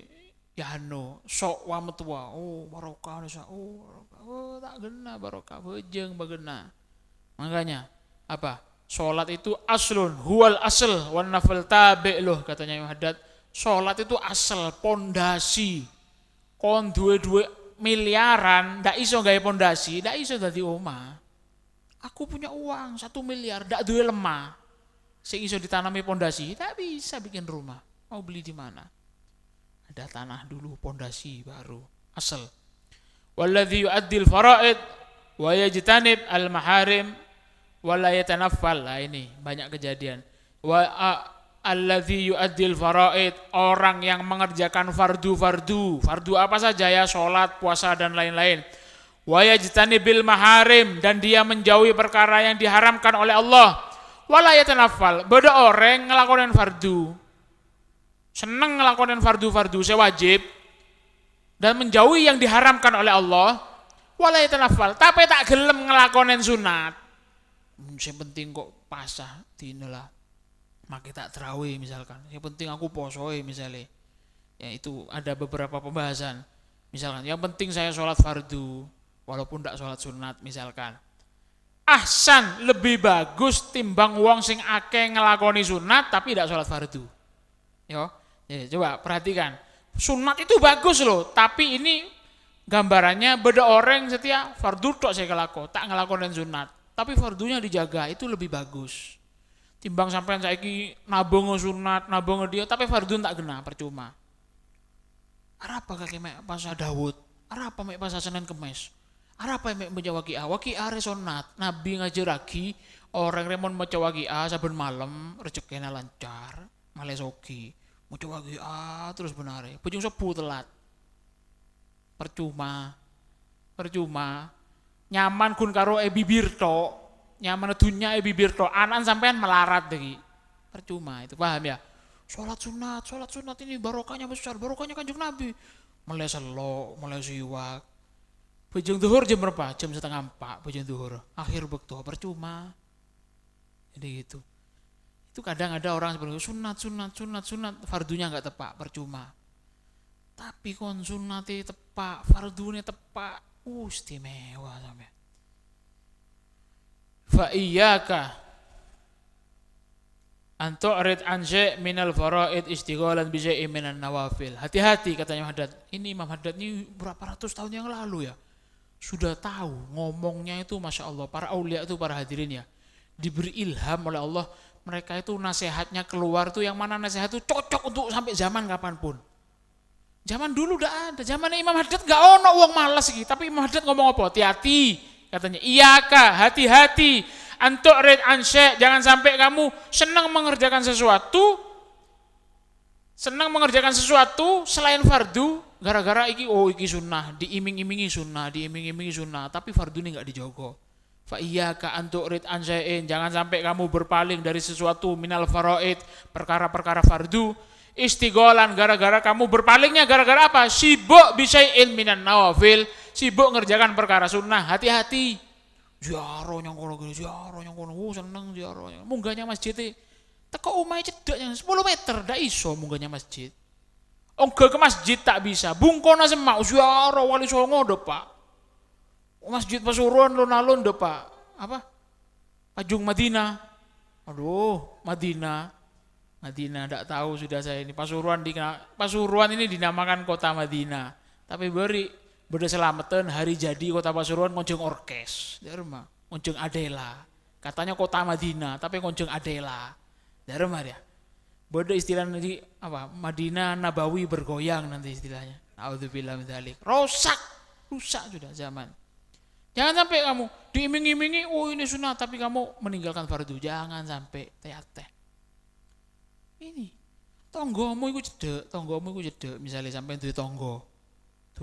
ya sok wa metua. Oh barokah tak gena barokah bejeng bagena. Makanya apa? Sholat itu aslun huwal asl wan nafil tabi' loh katanya Imam Haddad. Sholat itu asal, pondasi. Kon duwe miliaran, ndak iso gawe pondasi, ndak iso dadi omah. Aku punya uang 1 miliar, ndak duwe lemah. Sing iso ditanami pondasi, ndak bisa bikin rumah. Mau beli di mana? Ada tanah dulu, pondasi baru, asal. Walladzi yu'addil fara'id wa yajtanib al-maharim wa la yatanaffal. Nah ini banyak kejadian. Alladzi yu'addil faraid, orang yang mengerjakan fardu apa saja ya, sholat, puasa dan lain-lain. Wa yajtanibil maharim, dan dia menjauhi perkara yang diharamkan oleh Allah. Wala yatanaffal, beda orang ngelakonin fardu, seneng ngelakonin fardu sewajib dan menjauhi yang diharamkan oleh Allah. Wala yatanaffal, tapi tak gelem ngelakonin sunat. Yang penting kok pasah dinalah. Maka tak terawih misalkan, yang penting aku posoi misalnya, ya itu ada beberapa pembahasan. Misalkan yang penting saya sholat fardu walaupun tidak sholat sunat misalkan. Ahsan, lebih bagus timbang wong sing akeh ngelakoni sunat tapi tidak sholat fardu. Ya, coba perhatikan, sunat itu bagus loh, tapi ini gambarannya beda orang setia fardu tok saya ngelakon, tak ngelakonin sunat, tapi fardunya dijaga, itu lebih bagus. Timbang sampean saiki nabung sunat, nabung dia tapi fardu tak kena, percuma. Arapa kaki mek pas Daud, arapa mek pas Senin Kemis, arapa mek maca waqiah resonat, Nabi ngajaraki orang remon maca waqiah saben malam rezekine lancar, male sogi, maca waqiah terus benare, bojong sebu telat. Percuma. Nyaman kun karo bibir tok. Nyaman dunya bibir to, anak sampean melarat lagi. Percuma itu, paham ya? sholat sunat ini barokahnya besar, barokahnya Kanjeng Nabi. Mulai selok, mulai siwak. Bujung duhur jam berapa? Jam 3:30 bujung duhur. Akhir waktu percuma. Jadi gitu. Itu kadang ada orang seperti sunat, fardunya nggak tepat, percuma. Tapi kon sunate tepak, fardunya tepak, istimewa sampai. Fa iyyaka antu'rid an syai' minal faraid istighalan bi syai'in minan nawafil. Hati-hati katanya Imam Haddad. Ini Imam Haddad ini berapa ratus tahun yang lalu ya. Sudah tahu ngomongnya itu Masya Allah. Para aulia itu, para hadirin ya, diberi ilham oleh Allah. Mereka itu nasihatnya keluar tuh yang mana nasihat itu cocok untuk sampai zaman kapanpun. Zaman dulu udah ada. Zaman Imam Haddad gak ono wong malas gitu. Tapi Imam Haddad ngomong apa? Hati-hati katanya. Iyaka, hati-hati. Antu'rid an syai', jangan sampai kamu senang mengerjakan sesuatu selain fardu gara-gara iki sunnah, diiming-imingi sunnah, tapi fardu ini enggak dijogo. Fa iyyaka antu'rid an syai'in, jangan sampai kamu berpaling dari sesuatu minal faraid, perkara-perkara fardu, istigholan gara-gara kamu berpalingnya gara-gara apa? Sibuk bi syai'in minan nawafil, sibuk ngerjakan perkara sunnah, hati-hati. Ziarah yang kono, seneng ziarah. Munggahnya masjid teko omahe cedek yang 10 meter ndak iso munggahnya masjid. Onggo ke masjid tak bisa. Bungkona semak ziarah Wali Songo ndo, Pak. Masjid Pasuruan alun-alun ndo, Pak. Apa? Pajung Madinah. Aduh, Madinah ndak tahu sudah saya ini. Pasuruan ini dinamakan kota Madinah. Tapi beda selamatan hari jadi kota Pasuruan ngonjeng orkes, derma, ngonjeng Adela. Katanya kota Madinah, tapi ngonjeng Adela, derma ya. Beda istilah nanti apa? Madinah Nabawi bergoyang nanti istilahnya. Naudzubillah min dzalik. Rusak sudah zaman. Jangan sampai kamu diiming-imingi, ini sunnah, tapi kamu meninggalkan fardu. Jangan sampai teh. Ini tonggomu iku cedek, misalnya sampai duwe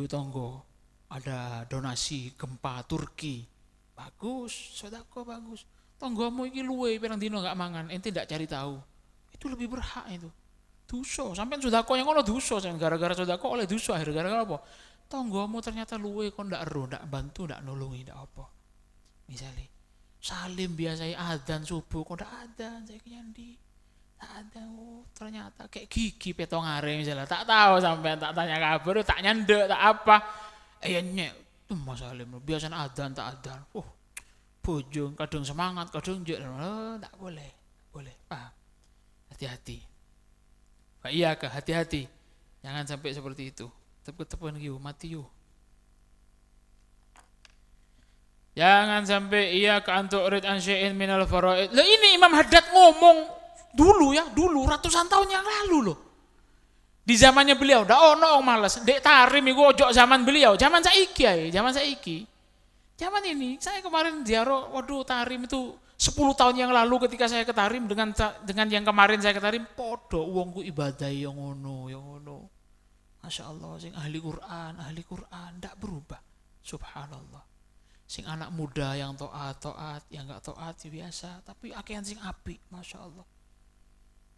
tonggo. Ada donasi gempa Turki, bagus, sedekah bagus. Tonggomu iki luwe pirang dino gak mangan, ente ndak cari tahu, itu lebih berhak itu. Dosa, sampean sedekah yang ngono dosa, gara-gara sedekah oleh dosa, akhirnya gara-gara apa? Tonggomu ternyata luwe kon ndak ero, ndak bantu, ndak nolongi, ndak apa. Misalnya salim biasa adzan subuh, kok ndak adzan saiki nyandi. Tak ada, ternyata kayak gigi petong are misalnya, tak tahu sampean, tak tanya kabar, tak nyandek, tak apa. Nyek, tuh Mas Salim, biasa adzan tak adzan. Bojong, kadang semangat, kadang njek, tak boleh, paham? Hati-hati. Iya kah, hati-hati. Jangan sampai seperti itu. Tepuk-tepukan yuk, mati yuk. Jangan sampai iya ka antu'rid an syai'in minal faraid. Lah ini Imam Haddad ngomong dulu ratusan tahun yang lalu loh. Di zamannya beliau, ndak ono malas. Dek tarim iku ojo zaman beliau, zaman saiki ae, Zaman ini, saya kemarin ziarah, waduh tarim itu 10 tahun yang lalu ketika saya ke tarim dengan yang kemarin saya ke tarim, podo wongku ibadah yang ngono. Masya Allah, sing ahli Quran, ndak berubah. Subhanallah. Sing anak muda yang taat, yang enggak taat biasa, tapi akean sing apik, Masya Allah.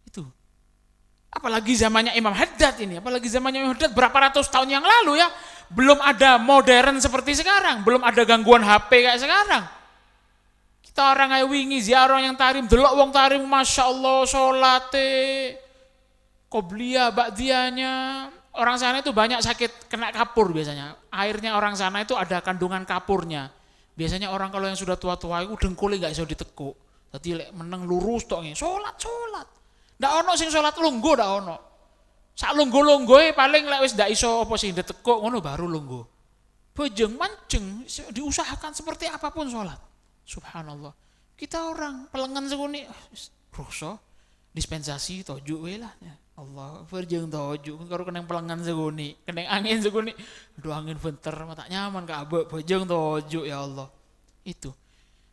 Itu. Apalagi zamannya Imam Haddad ini, berapa ratus tahun yang lalu ya, belum ada modern seperti sekarang, belum ada gangguan HP kayak sekarang. Kita orang kayak wingi ziarah yang tarim, delok wong tarim, Masya Allah, sholate, qobliyah, ba'diyahnya. Orang sana itu banyak sakit kena kapur biasanya. Airnya orang sana itu ada kandungan kapurnya. Biasanya orang kalau yang sudah tua-tua itu dengkulnya gak bisa ditekuk. Jadi meneng lurus tok nggih, salat. Ndak ono sing salat lungguh, ndak ono. Sak lungguh-lungguhe paling lek wis ndak iso apa sing ditekuk ngono baru lungguh. Bojeng manceng diusahakan seperti apapun salat. Subhanallah. Kita orang pelengan seguni ruso dispensasi tojuk we lah. Allah verjeng tojuk karo keneng pelengan seguni, keneng angin seguni. Aduh angin benter mata nyaman kabeh bojeng tojuk ya Allah. Itu.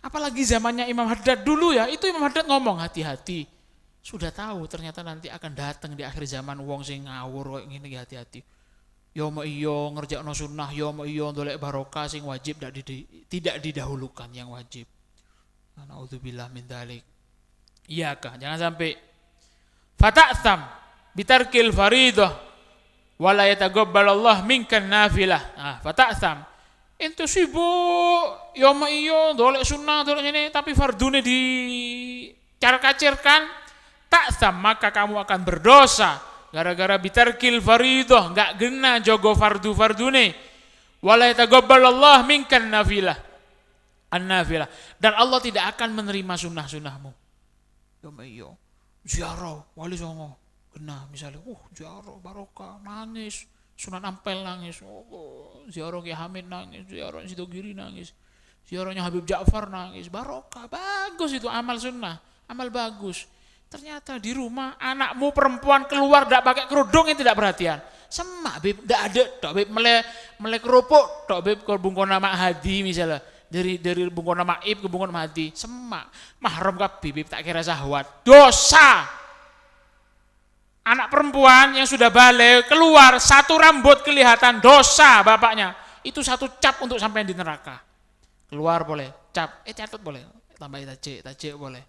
Apalagi zamannya Imam Haddad dulu ya, itu Imam Haddad ngomong hati-hati. Sudah tahu ternyata nanti akan datang di akhir zaman wong sing ngawur koyo ngene iki hati-hati. Ya mau iyo ngerjakno sunnah, ya mau iyo ndolek barokah sing wajib tidak didahulukan yang wajib. Naudzubillah min dzalik. Iya kah? Jangan sampai fata'tham. bitarkil faridah wala yataqabbalallah minkan nafilah. Nah, fata'sam. Ento sibuk ya ma iyo dolek sunnah dolek ini tapi fardune di kacirkan, ta'sam maka kamu akan berdosa gara-gara bitarkil faridah enggak gena jogo fardune. Wala yataqabbalallah minkan nafilah. An-nafilah. Dan Allah tidak akan menerima sunnah-sunnahmu. Ya ma iyo. Ziarah wali songo kena misalnya ziarah barokah nangis, Sunan Ampel nangis, ziarah Ki Hamid nangis, ziarah Sidogiri nangis, ziarahnya Habib Ja'far nangis, barokah, bagus itu amal sunnah, amal bagus. Ternyata di rumah anakmu perempuan keluar tidak pakai kerudung yang tidak perhatian, semak beb, tidak ada, tok beb melek kerupuk, tok beb ke bungkon nama Hadi misalnya. Dari bungkon nama Ib ke bungkon nama Hadi, semak mahram kabeh beb tak kira syahwat, dosa. Anak perempuan yang sudah balik keluar satu rambut kelihatan, dosa bapaknya. Itu satu cap untuk sampai di neraka. Keluar boleh, cap, catat boleh, tambahin tajik boleh.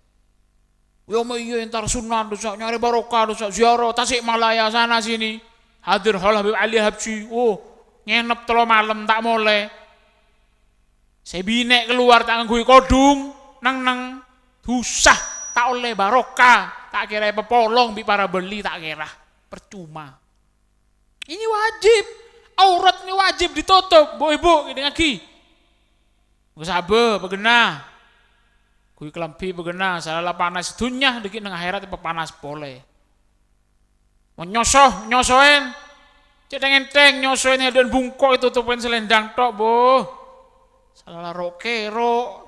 Ya iya entar sunnah dosa, nyari barokah dosa, ziarah Tasik Malaya sana sini. Hadir hal Habib Ali Habsyi, ngenep telo malam tak boleh. Saya binek keluar tak ngangguhi kodung, nang susah tak oleh barokah, tak kira pepolong bi para beli tak kira percuma. Ini wajib, aurat ini wajib ditutup, ibu ini lagi. Gak sabar, begena, kui kelampi begena, salah panas dunia, dikit nang akhirat apa panas boleh. Nyosoin, cedeng enteng nyosoin dan bungkok itu tupin selendang tok boh. Salah rokero,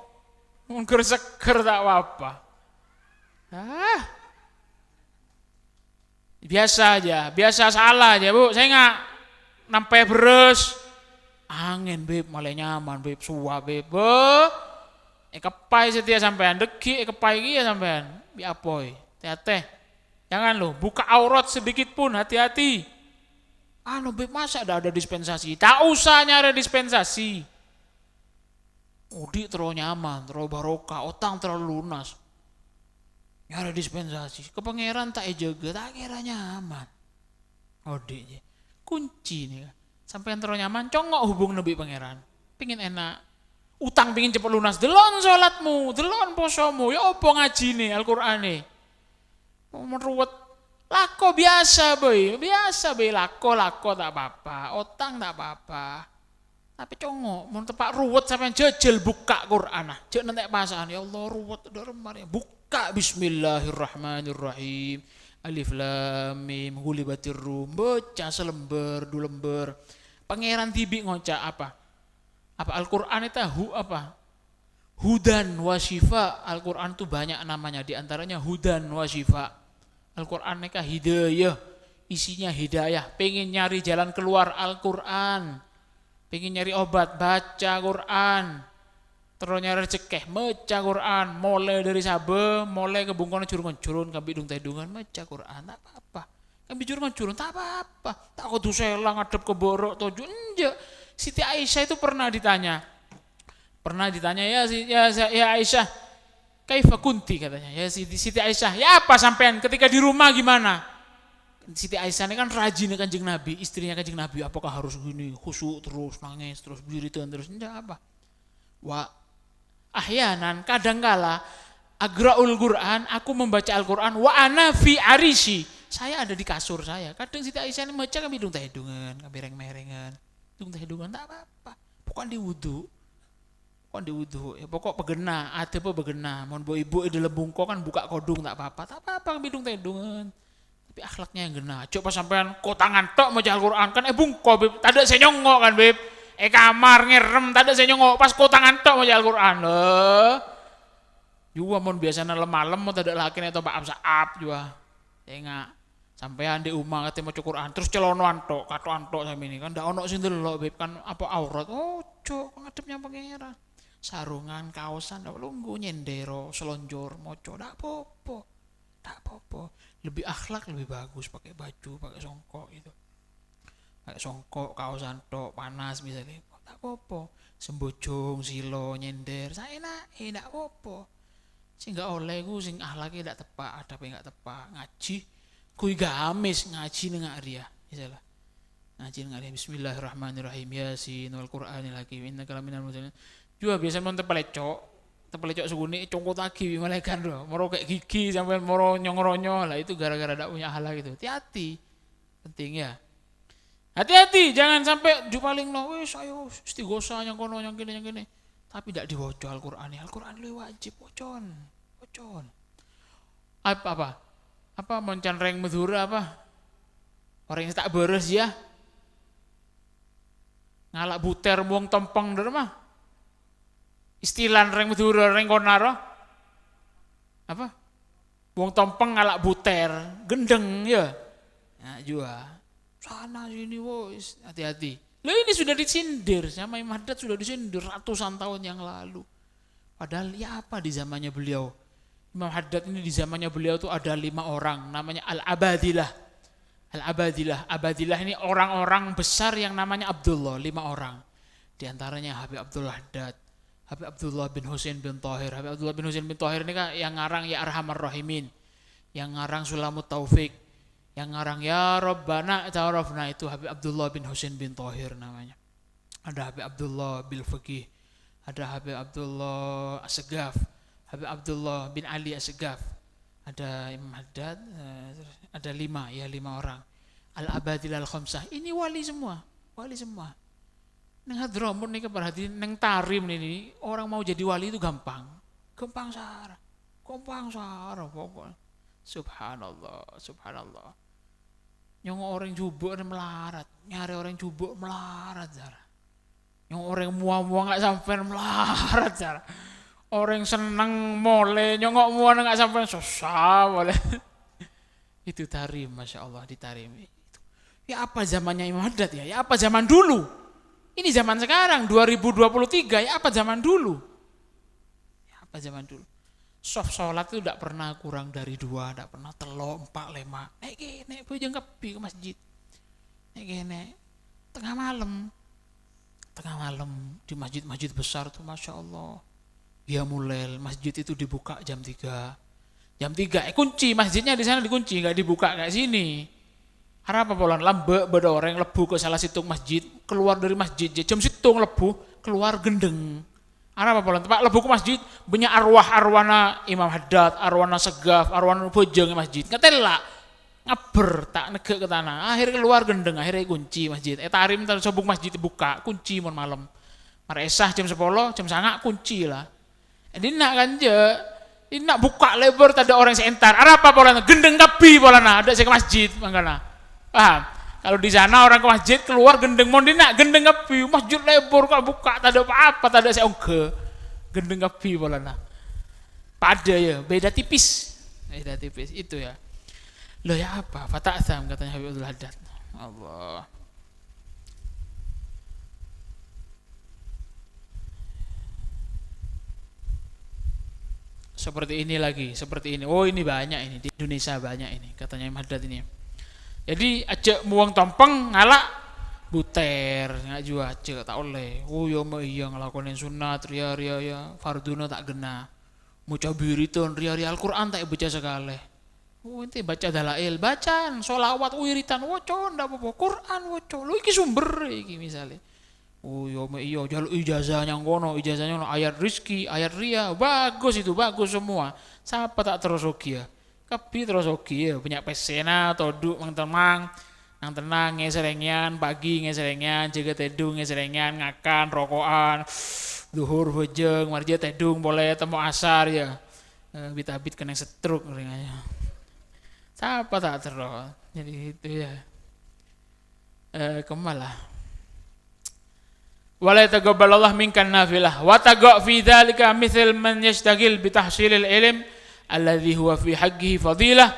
mungkin seger tak apa. Biasa aja, biasa salah aja bu. Saya nggak nampai beres, angin beb, malah nyaman beb, suah beb. Kepai setia sampean, deki kepai kia sampean, biapoy, teh. Jangan lo, buka aurat sedikit pun, hati-hati. Beb masa ada dispensasi? Tak usah nyari dispensasi. Udik terlalu nyaman, terlalu barokah, otang terlalu lunas. Nyari dispensasi, ke pangeran tak jaga, tak kira nyaman. Udik kunci nih, sampai terlalu nyaman, congok hubung nabi pangeran. Pingin enak, utang pingin cepat lunas, delon sholatmu, delon posomu, ya opo ngaji nih Al-Quran nih. Mau meruwet, lako biasa boy, lako tak apa-apa, otang tak apa-apa. Tapi congok, mau tepak ruwet sampai jajal buka Quran, jangan nanti pasangan, ya Allah ruwet udah remar ya, buka Bismillahirrahmanirrahim, Alif Lam Mim, Ghulibatir Rum, baca selembar, 2 lembar. Pangeran tibi ngocak apa Al-Quran itu hudan wa syifa. Al-Quran itu banyak namanya, diantaranya hudan wa syifa. Al-Quran itu hidayah, isinya hidayah. Pengen nyari jalan keluar Al-Quran, pengen nyari obat, baca Quran. Terus nyari rezeki, baca Quran. Mulai dari sabe, mulai ke bungkon curun kambi dung tedungan, baca Quran, tak apa-apa. Kambi curun tak apa-apa. Tak kudu selang ngadep ke borok toju, enggak. Siti Aisyah itu pernah ditanya ya Aisyah, kaifa kunti katanya. Ya Siti Aisyah, ya apa sampean ketika di rumah gimana? Siti Aisyah ini kan rajin Kanjeng Nabi, istrinya Kanjeng Nabi, apakah harus gini khusyuk terus nangis terus berdiri terus enggak apa? Ahyanan kadangkala agraul Quran, aku membaca Al-Quran wa ana fi arisi, saya ada di kasur saya. Kadang Siti Aisyah ini baca kami dung tehedungan, kami mereng-merengan, dung tehedungan tak apa-apa. Pokok di wudu ya pokok pegena, ada apa begena. Mohon bu ibu di lebungko kan buka kodung tak apa-apa kami dung tehedungan. Tapi akhlaknya yang gena. Coba sampean kok tangan tok baca Al-Quran kan bungko beb, tadi saya nyongok kan beb. Kamar ngerem, tadi saya nyongok pas kok tangan tok baca Al-Quran loh. Juga mon biasanya malam mau tidak laki atau pak saap juga. Enggak. Sampean di rumah katanya mau Quran terus celonoan tok, katoan tok sama ini kan ndak ono sing delok beb kan apa aurat. Cok ngadepnya pangeran. Sarungan, kaosan, lunggu nyendero, selonjor, moco, tak apa-apa. Lebih akhlak lebih bagus pakai baju, pakai songkok itu. Pakai songkok, kaosan tok, panas misalnya, tak apa-apa. Sembojong, silo, nyender, saya enak, tak apa-apa. Sing gak oleh ku sing akhlaknya tidak tepat, ada apa enggak tepat, ngaji kui gamis ngaji nengak ria misalnya ngaji nengak ria bismillahirrahmanirrahim yasin wal qur'anil hakim innaka laminal mursalin juga biasa mon tepelecok seguni congkot lagi malaikat doh moro kayak gigi sampai moro nyongronyo lah itu gara-gara ndak punya akhlak gitu. Hati-hati penting ya, hati-hati jangan sampai jupaling no wis ayo istighosa yang kono yang gini tapi tidak diwoco Al-Qur'an lu wajib wocon apa moncan reng medhura apa orang yang tak beres ya ngalak buter buang tempeng der mah istilah reng medhura reng konaro apa buang tempeng ngalak buter gendeng ya nah juga sana sini wis hati-hati. Loh ini sudah disindir sama Imam Haddad, sudah disindir ratusan tahun yang lalu. Padahal ya apa di zamannya beliau? Imam Haddad ini di zamannya beliau tuh ada 5 orang namanya Al-Abadilah. Abadilah ini orang-orang besar yang namanya Abdullah, 5 orang. Di antaranya Habib Abdullah Haddad, Habib Abdullah bin Husain bin Thahir. Habib Abdullah bin Husain bin Thahir ini kan yang ngarang Ya Arhamar Rahimin, yang ngarang Sulamut Taufik, yang ngarang Ya Rabbana Ta'arafna itu Habib Abdullah bin Husain bin Thahir namanya. Ada Habib Abdullah bil Fiqih, ada Habib Abdullah As-Segaf, Habib Abdullah bin Ali As-Segaf, ada Imam Haddad, ada 5 orang. Al-Abadilah Al-Khamsah ini wali semua. Neng hadromun nih keperhatian neng tarim ini orang mau jadi wali itu gampang sahara pokoknya. Subhanallah. Yang orang jubuk melarat, nyari orang jubuk melarat Zara. Yang orang muam-muam nggak sampai melarat Zara. Orang seneng mole, nyongok muam nggak sampai susah boleh. Itu tarim, masya Allah ditarim. Ya apa zamannya Imam Haddad ya? Ya apa zaman dulu? Ini zaman sekarang 2023 ya apa zaman dulu? Soft sholat itu tidak pernah kurang dari 2, tidak pernah 3, 4, 5. Nek bujang kepi ke masjid. Nek tengah malam di masjid besar tuh masya Allah. Ya mulai masjid itu dibuka jam 3. Kunci masjidnya di sana dikunci, nggak dibuka kayak sini. Harap apa polan lambe beda orang lebu ke salah situng masjid, keluar dari masjid jam situng lebu keluar gendeng. Arah apa polan tempat lebu ke masjid banyak arwah-arwana Imam Haddad, arwana Segaf, arwana bojong masjid. Ngetela ngaber tak negek ke tanah. Akhirnya keluar gendeng, akhirnya kunci masjid. Tarim terus sobung masjid buka, kunci mon malam. Mare esah jam 10, jam 9 kunci lah. Ini nak kan je, ini nak buka lebar tak ada orang seentar. Arah apa polan gendeng kapi polan ada saya ke masjid mangkana. Paham? Kalau di sana orang ke masjid keluar gendeng mondina gendeng kapi masjid lebar kalau buka tak ada apa-apa tak ada seongke gendeng kapi bolana pada ya beda tipis itu ya loh ya apa fata'atham katanya Habib Abdullah Haddad. Allah seperti ini oh ini banyak ini di Indonesia banyak ini katanya Imam Haddad ini. Jadi aja muang tompeng ngalak buter nggak juga aja tak oleh. Oh ya mah iya ngelakonin sunat ria ya farduna tak gena. Muca biriton ria Al-Qur'an tak baca sekali. Oh ente baca dalail bacaan sholawat wiritan woco ndak apa Qur'an woco. Lu iki sumber iki misalnya. Oh ya mah iya jaluk ijazahnya ngono ayat rizki ayat ria bagus itu bagus semua. Siapa tak terus oke ya. Kapi terus oke ya punya pesena toduk mang tenang ngeserengan pagi ngeserengan jaga tedung ngeserengan ngakan rokokan duhur bojeng marja tedung boleh temu asar ya bit-bit kena setruk ringanya siapa tak terus jadi itu ya kemalah wala taqabbalallahu minkan nafilah wa taqa fi dzalika mithal man yashtagil bi tahsilil ilm alladhi huwa fi haqqihi fadilah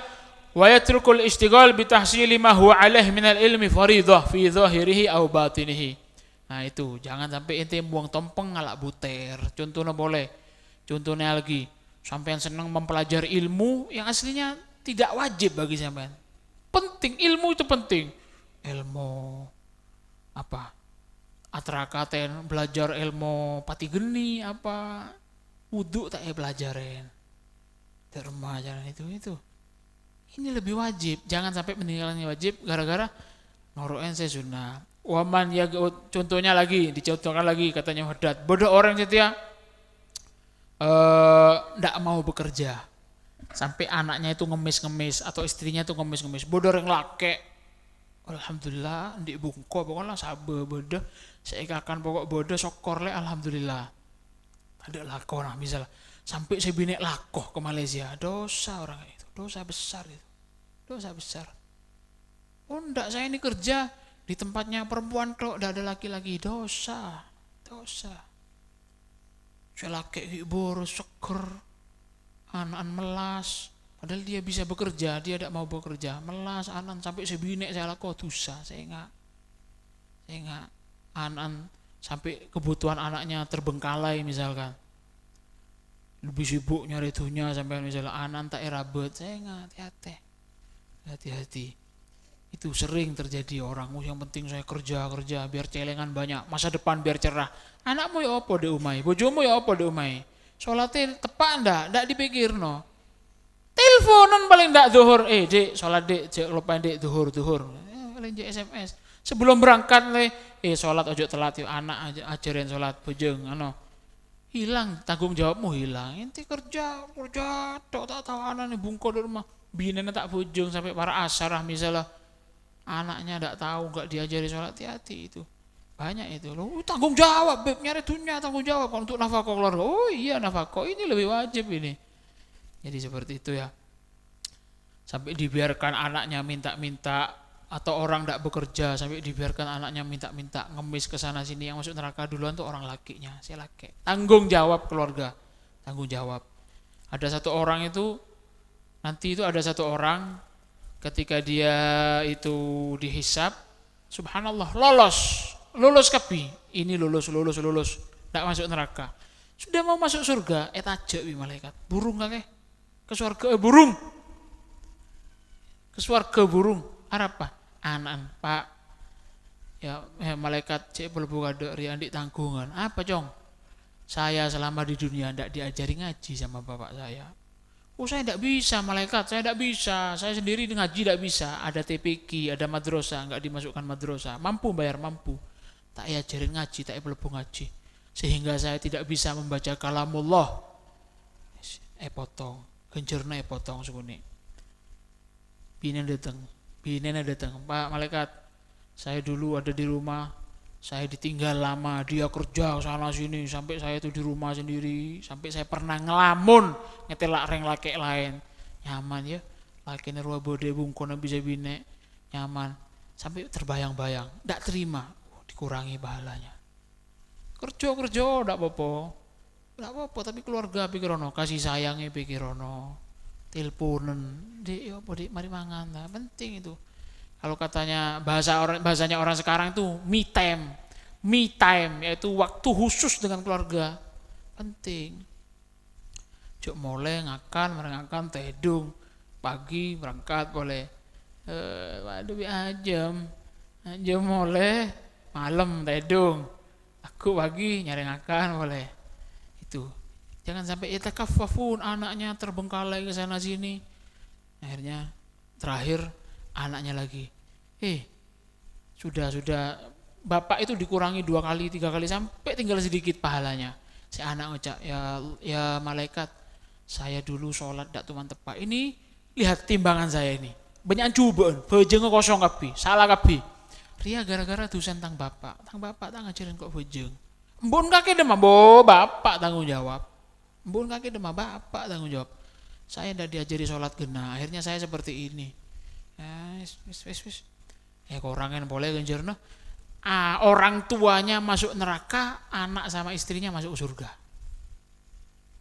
wa yatrukul istighal bi tahsili ma huwa alaih minal ilmi faridah fi zahirihi aw batinihi. Nah itu jangan sampai ente buang tompeng ngalak buter. Contohnya boleh. Contohnya lagi sampean senang mempelajari ilmu yang aslinya tidak wajib bagi sampean. Penting ilmu itu penting. Ilmu apa? Atrakaten belajar ilmu pati geni apa? Wudu tak pelajarin. Terma jalan itu Ini lebih wajib, jangan sampai meninggalkannya wajib gara-gara noroen saya sunnah. Waman ya, contohnya lagi, dicontohkan lagi katanya Haddad, bodoh orang setia ndak mau bekerja sampai anaknya itu ngemis-ngemis atau istrinya itu ngemis-ngemis, bodoh orang laki. Alhamdulillah ndik bungko pokoknya sabar bodoh, saya akan pokok bodoh syukur le alhamdulillah. Ada lakoh nah misalnya sampai saya binek lakoh ke Malaysia, dosa orang itu, dosa besar itu, dosa besar. Oh ndak, saya ini kerja di tempatnya perempuan kok, ndak ada laki-laki, dosa, dosa. Saya laki boros seger, anak melas, padahal dia bisa bekerja, dia tidak mau bekerja, melas anak sampai saya binek saya lakoh dosa, saya enggak anak sampai kebutuhan anaknya terbengkalai misalkan. Lebih sibuk nyari dunia sampai misalnya anak tak erabet, saya enggak, hati-hati. Itu sering terjadi orang, yang penting saya kerja biar celengan banyak, masa depan biar cerah. Anakmu ya apa de umai, bojomu ya apa de umai. Sholatnya tepat ndak dipikirno. Teleponan paling ndak zuhur, dek sholat dek, lupain dek zuhur. Paling SMS. Sebelum berangkat sholat ojo telat yuk, anak ajarin sholat bojong hilang tanggung jawabmu, hilang. Inti kerja tok tak tahu anak nih bungko di rumah, binenya tak bojong sampai para asarah misalnya anaknya ndak tahu, nggak diajari sholat, hati-hati itu banyak itu loh. Tanggung jawab beb, nyari dunia tanggung jawab untuk nafkah keluarga. Oh iya nafkah ini lebih wajib ini. Jadi seperti itu ya, sampai dibiarkan anaknya minta-minta atau orang tidak bekerja sampai dibiarkan anaknya minta-minta ngemis ke sana sini. Yang masuk neraka duluan tuh orang lakinya, si laki. Tanggung jawab keluarga, tanggung jawab. Ada satu orang itu, nanti itu ada satu orang ketika dia itu dihisab, subhanallah lulus kapi. Ini lulus, tidak masuk neraka. Sudah mau masuk surga, aja malaikat. Burung kakek ke surga, burung ke surga burung. Apa? Anan pak ya malaikat cek belum ada riandik tanggungan apa cong, saya selama di dunia ndak diajari ngaji sama bapak saya. Oh saya ndak bisa malaikat, saya ndak bisa, saya sendiri ngaji ndak bisa, ada TPQ, ada madrasah, nggak dimasukkan madrasah, mampu bayar mampu, tak ajarin ngaji, tak belum ngaji, sehingga saya tidak bisa membaca kalamullah. Potong genjerna potong seguni binen datang, Pak malaikat, saya dulu ada di rumah, saya ditinggal lama, dia kerja sana sini sampai saya itu di rumah sendiri, sampai saya pernah ngelamun ngetelak reng laki lain, nyaman ya, laki nerwa bode bungkona bisa bine nyaman, sampai terbayang-bayang, ndak terima, dikurangi pahalanya. Kerja ndak apa-apa, tapi keluarga pikirono, kasih sayangnya pikirono. Teleponen, dek mari mangan, nah, penting itu. Kalau katanya bahasanya orang sekarang itu me time, yaitu waktu khusus dengan keluarga, penting. Jok mulai ngakan tedung, pagi berangkat boleh, waduh ajam mulai malam tedung, aku pagi nyari ngakan boleh, itu. Jangan sampai itakaffafun, anaknya terbengkalai ke sana sini. Akhirnya terakhir anaknya lagi. Sudah bapak itu dikurangi 2 kali 3 kali sampai tinggal sedikit pahalanya. Si anak ucap, ya malaikat, saya dulu sholat tidak tuman tepat. Ini lihat timbangan saya ini. Banyak cubaan, bejeng kosong kapi, salah kapi. Ria gara-gara dosen tang bapak tak ngajarin kok bejeng. Mbon kakek demam, bapak tanggung jawab. Mbun kaki demam bapak tanggung jawab. Saya tidak diajari sholat genah, akhirnya saya seperti ini. Wis. Korangan boleh genjerno. Orang tuanya masuk neraka, anak sama istrinya masuk surga.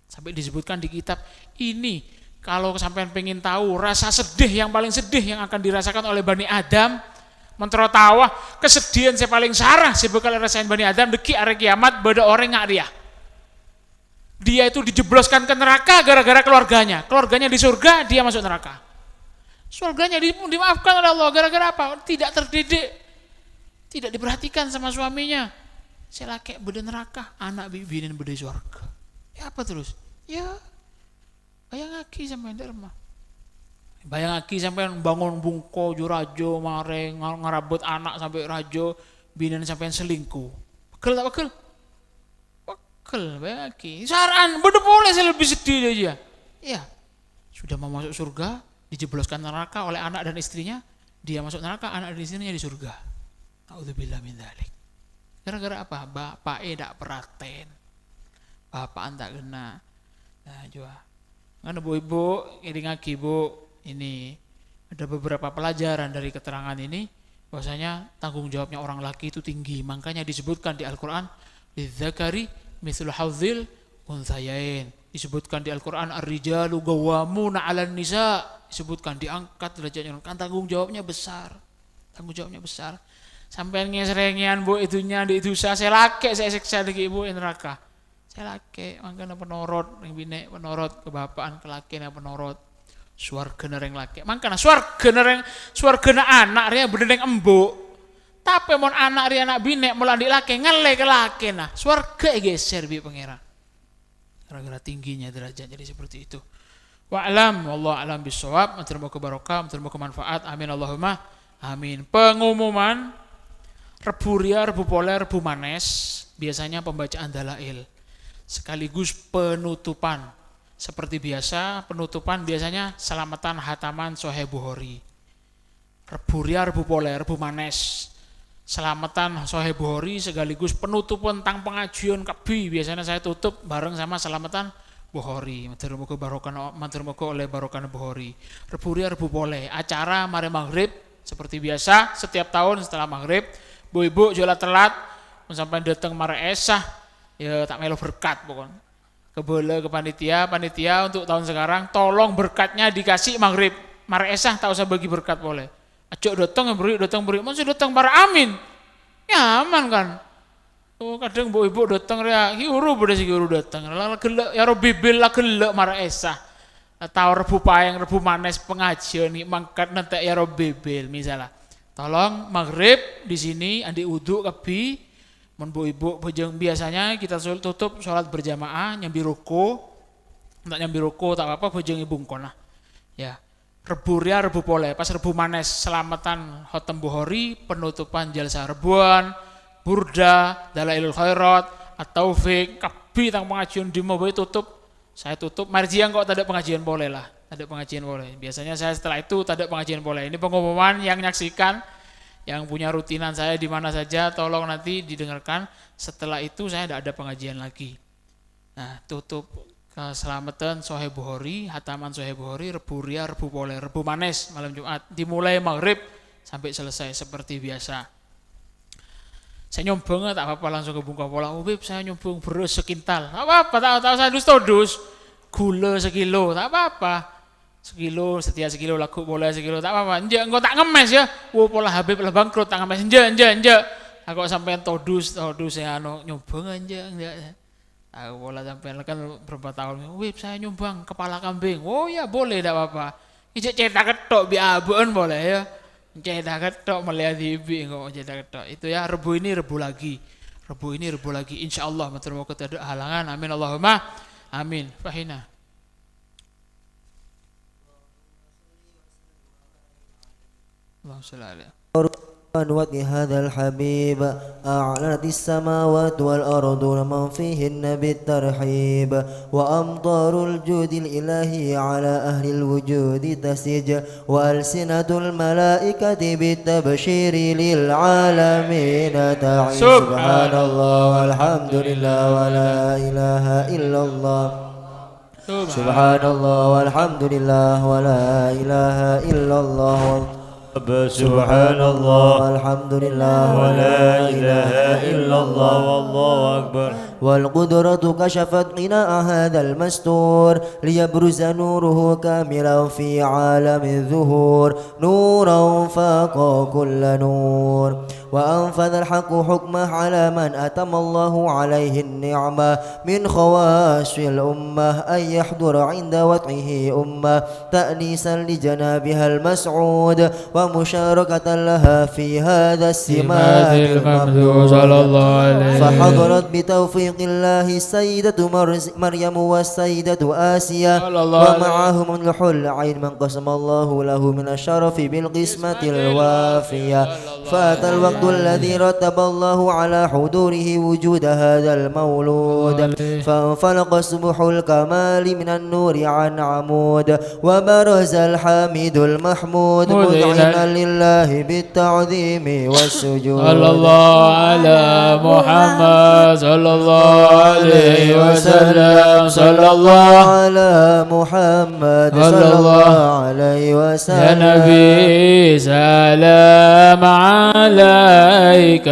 Sampai disebutkan di kitab ini, kalau sampai pengen tahu rasa sedih yang paling sedih yang akan dirasakan oleh Bani Adam, menterotawah kesedihan saya paling sarah sebekal rasain Bani Adam deki hari kiamat beda orang ngak dia itu dijebloskan ke neraka gara-gara keluarganya di surga, dia masuk neraka. Surganya dimaafkan oleh Allah gara-gara apa? Tidak terdidik, tidak diperhatikan sama suaminya. Saya laki beda neraka, anak bibinin beda surga. Ya apa terus? Ya kayak ngaki sama derma. Bayang lagi sampai bangun bungko jurajo mare ngerabut anak sampai rajo binen sampai selingkuh. Pegel tak pegel? Pegel bayang lagi. Saran bener boleh saya lebih sedih aja. Iya. Sudah mau masuk surga, dijebloskan neraka oleh anak dan istrinya, dia masuk neraka, anak dan istrinya di surga. A'udzubillah min dzalik. Gara-gara apa? Bapak tak peraten. Bapak tak kena. Nah, coba. Kan ibu-ibu, ini ngaki bu, ini ada beberapa pelajaran dari keterangan ini, bahwasanya tanggung jawabnya orang laki itu tinggi. Makanya disebutkan di Al-Quran, lidzakari mithlu hadzil unthayain. Disebutkan di Al-Quran, ar-rijalu qawwamuna 'alan nisa. Disebutkan diangkat derajatnya, kan tanggung jawabnya besar. Tanggung jawabnya besar. Sampai ngeserengian bu itunya di itu saya laki saya siksa di ibu neraka. Saya laki, makanya penorot, yang bine penorot kebapaan kelakian yang penorot. Swarga nereng laki. Makanya swarga anak ria bener yang embuk. Tapi mon anak ria anak bine melandi laki ngele ke laki nah. Swarga geser bi pangeran. Gara-gara tingginya derajat jadi seperti itu. Wa'lam wallahu a'lam bissawab. Matur muga barokah, matur muga manfaat. Amin Allahumma amin. Pengumuman Rebu Ria, Rebu Poler, Rebu Manes biasanya pembacaan dalail sekaligus penutupan. Seperti biasa penutupan biasanya selamatan hataman Sahih Bukhari. Rebu Ria, Rebu Poler, Rebu Manes selamatan Sahih Bukhari sekaligus penutupan tentang pengajian kebi biasanya saya tutup bareng sama selamatan Bukhari. Matur muga barokah, matur muga oleh barokah Bukhari. Rebu Ria, Rebu Poler acara mare maghrib seperti biasa setiap tahun setelah maghrib. Bu-ibu jualan telat sampai datang mare esah ya tak melu berkat pokoknya. Kebole ke panitia untuk tahun sekarang tolong berkatnya dikasih maghrib. Mare esah tak usah bagi berkat boleh. Ajo datang beri. Masih datang para amin. Ya aman kan. Oh kadang bu-ibu datang ya kiuru pada si kiuru datang. Lah gelek ya Robi bela gelek mare esah. Tahu Rebu Payang, Rebu Manes pengajian nih mangkat nanti ya Robi bel misalnya. Tolong maghrib di sini andi uduk kebi mon ibu bojong biasanya kita tutup sholat berjamaah nyambi ruku tak nyambi ruku tak apa bojong ibu kona ya Rebu Ria Rebu Poler pas Rebu Manes selamatan Khotem Bukhari penutupan jalsa rebuan burda dalailul khairat atau taufik kebi tang pengajian di mau tutup saya tutup marjian kok tak ada pengajian boleh lah. Ada pengajian boleh. Biasanya saya setelah itu tak ada pengajian boleh. Ini pengumuman yang nyaksikan, yang punya rutinan saya di mana saja, tolong nanti didengarkan. Setelah itu saya tidak ada pengajian lagi. Nah, tutup keselamatan Sahih Bukhari, hataman Sahih Bukhari, Rebu Ria, Rebu Poler, Rebu Manes malam Jumat. Dimulai maghrib sampai selesai seperti biasa. Saya nyombong tak apa-apa langsung ke bungka pola. Ubib saya nyombong beras sekintal. Tak apa-apa, tak usah dus-dus. Gula sekilo, tak apa-apa. Sekilo, setiap sekilo laku boleh sekilo tak apa-apa. Enjak engko tak ngemes ya. Wo pola Habib lah bangkrut tak ngemes. Enjak. Aku sampean todus saya nyumbang enjak. Aku pola sampean kan berapa tahun. Wih, saya nyumbang kepala kambing. Oh ya boleh tak apa-apa. Ijek cetak ketok bi abon boleh ya. Cetak ketok melihat ibi engko cetak ketok. Itu ya Rebu ini Rebu lagi. Insyaallah matur muga tidak ada halangan. Amin Allahumma amin. Fahina. اللهم صل عليه وجه هذا الحبيب أعلنت السماوات والأرض ومن فيهن بالترحيب وأمطار الجود الإلهي على أهل الوجود تسج وألسنة الملائكة بالتبشير للعالمين تعي سبحان الله والحمد لله ولا إله إلا الله سبحان الله والحمد لله ولا إله إلا الله سبحان الله والحمد لله ولا إله إلا الله والله أكبر والقدرة كشفت غناء هذا المستور ليبرز نوره كاملا في عالم الظهور نورا فاق كل نور وأنفذ الحق حكمه على من أتم الله عليه النعمة من خواص الأمة أن يحضر عند وضعه أمة تأنيسا لجنابها المسعود ومشاركة لها في هذا السماد الممدود صلى الله عليه فحضرت بتوفيق خلق الله السيدة مريم والسيدة آسيا صلى الله عليه ومعهم الحل عين من قسم الله له من الشرف بالقسمة الوافية فأتى الوقت الذي رتب الله على حضوره وجود هذا المولود فانفلق صبح الكمال من النور عن عمود وبرز الحميد المحمود مذعنا لله بالتعظيم والسجود صلى الله على محمد صلى الله عليه وسلم صلى الله على محمد صلى الله عليه وسلم يا نبي سلام عليك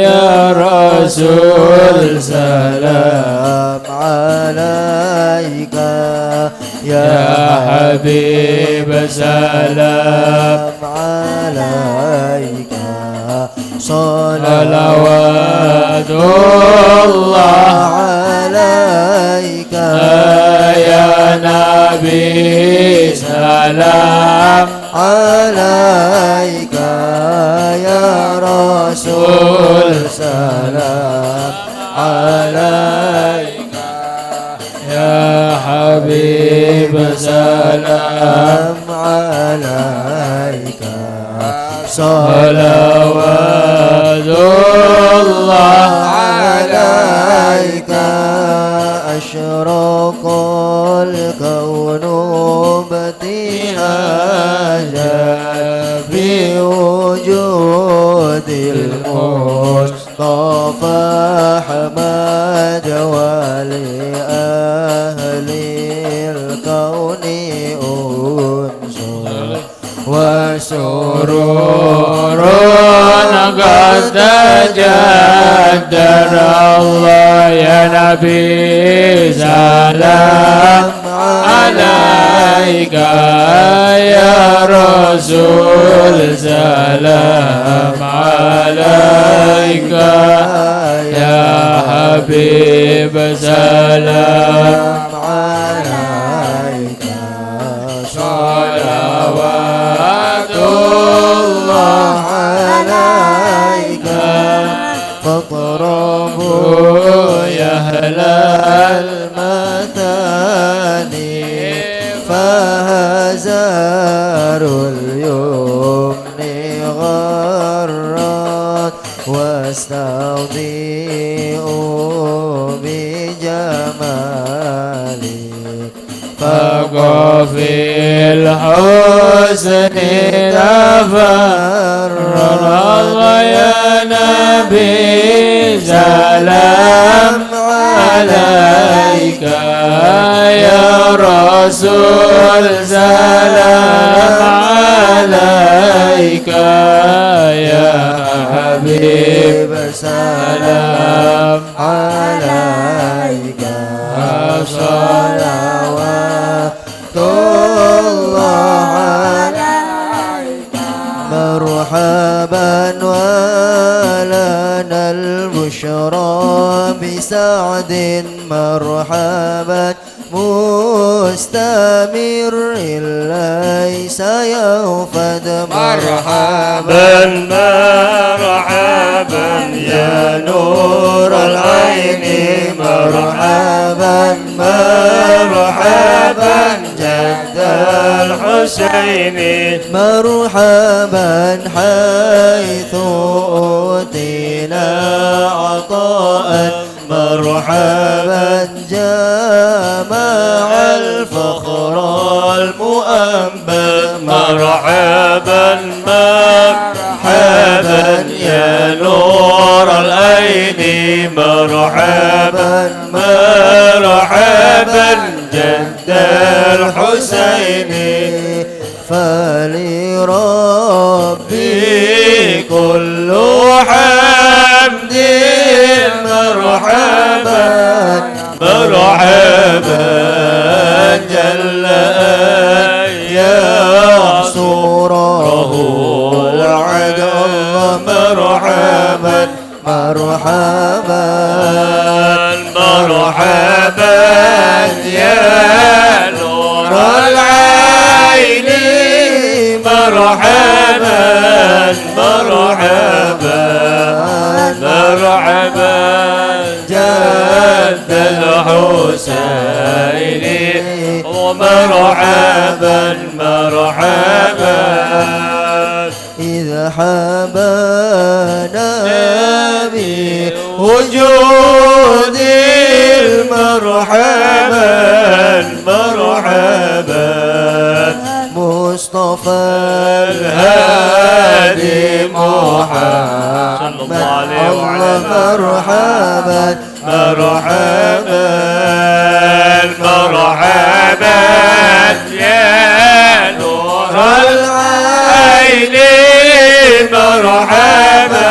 يا رسول سلام عليك يا حبيب سلام عليك صلوات الله عليك يا نبي سلام عليك يا رسول سلام عليك يا حبيب سلام عليك صلوات الله عليك أشرق الكون ابتهاجا بوجود المصطفى أحمد ولأهل الكون أنس وسرور قد تجدد الله يا نبي سلام عليك يا رسول سلام عليك يا حبيب سلام عليك صلوات الله عليك فاقربوا يا أهل المثاني فهزار اليمن غرات واستضيئوا بجمالي فقفي الحسن تفرر الله يا نبي سلام عليك يا رسول سلام عليك يا حبيب سلام عليك صلوات الله عليك مرحبا ولنا البشرى بسعد مرحبا مستمر ليس يوفد مرحبا مرحبا يا نور العين مرحبا مرحبا جد الحسين مرحبا حيث أوتينا عطاء مرحبا جمع الفخر المؤمن مرحبا مرحبا يا نور العين مرحبا مرحبا جد الحسين فلربي كل حمد مرحبا مرحبا جل يحصره العد الله مرحبا مرحبا مرحبا يا نور العين مرحبا مرحبا مرحبا إذ حبانا بوجود مرحبا مصطفى الهادي محمد الله مرحبا يا نور العين مرحبا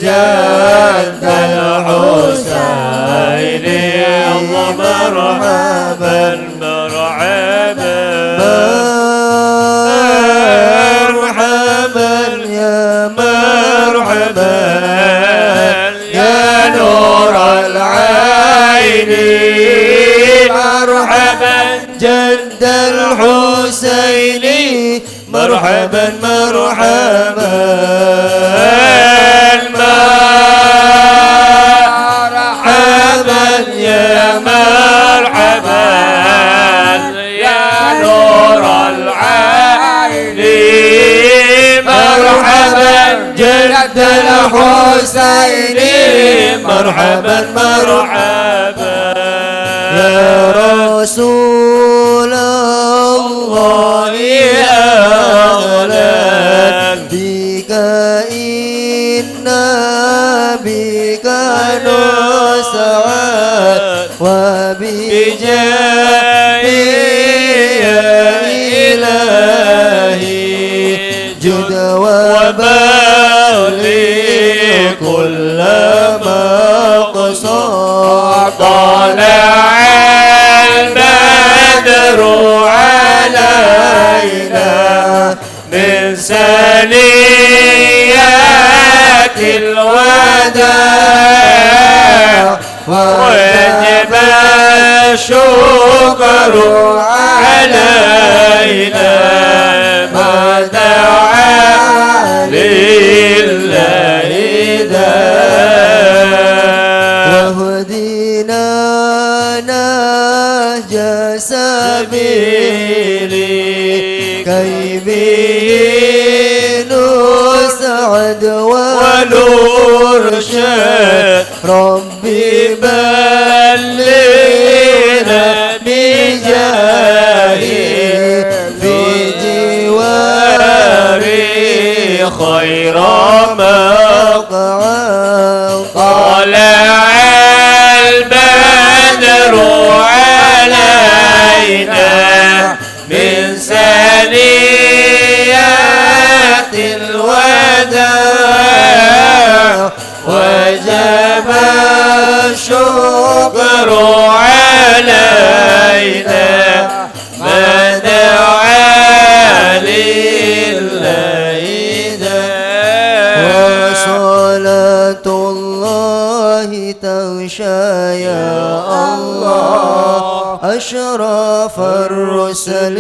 جد الحسين الله مرحبا يا مرحبا يا نور العين مرحبا جد الحسين مرحبا يا مرحبا يا نور العين مرحبا جد الحسين مرحبا يا رسول الله أهلا بك إنا بك نسعد وبجاهي يا إلهي جد وبالي كل مقصود طلع البدر علينا من ثنيات الوداع وجب الشكر علينا ما دعا لله واهدنا نهج سبيلي كي به نسعد ونرشد ربي بلغنا بجاهي في جواري خير مقعد طلع البدر علينا من ثنيات الوداع وجب الشكر علينا ما دعا لله وصلاة الله تغشى يا الله أشرف الرسل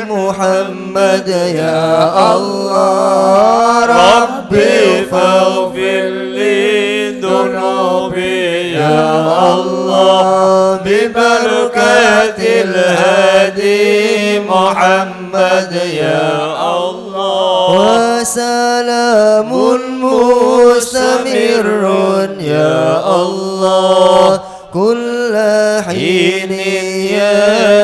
محمد يا الله ربي فاغفر لي ذنوبي يا الله ببركة الهادي محمد يا الله وسلام مستمر يا الله كل حين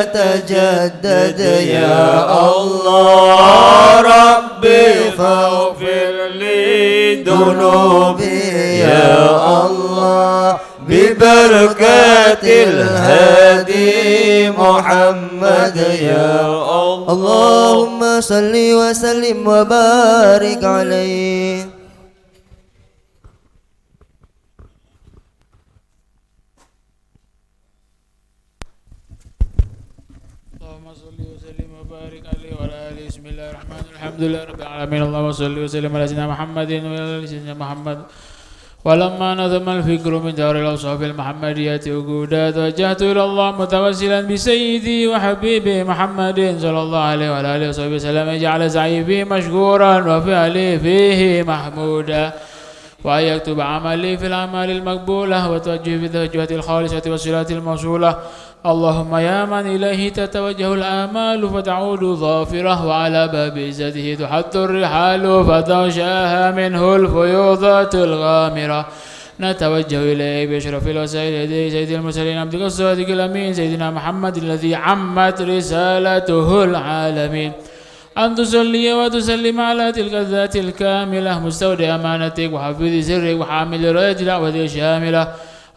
يتجدد يا الله ربي فاغفر لي ذنوبي يا الله ببركة الهادي محمد يا الله اللهم صل وسلم وبارك عليه. اللهم صل وسلم وبارك عليه وعلى آله. بسم الله الرحمن الرحيم الحمد لله رب العالمين. اللهم صل وسلم على سيدنا محمد وعلى سيدنا محمد. ولما نظم الفكر من دار الأوصاف المحمدية وجودا توجهت إلى الله متوسلا بسيدي وحبيبي محمد صلى الله عليه وعلى آله وصحبه وسلم يجعل سعي فيه مشكورا وفعلي فيه محمودا وأن يكتب عملي في الأعمال المقبولة وتوجه في التوجهات الخالصة والصلات الموصولة اللهم يا من إليه تتوجه الآمال فتعود ظافرة وعلى باب عزته تحط الرحال فتغشاها منه الفيوضات الغامرة نتوجه إليه بأشرف الوسائل يديه سيد المرسلين عبدك الصادق الأمين سيدنا محمد الذي عمت رسالته العالمين أن تصلي وتسلم على تلك الذات الكاملة مستودع أمانتك وحفظ سرك وحامل راية دعوتك الشاملة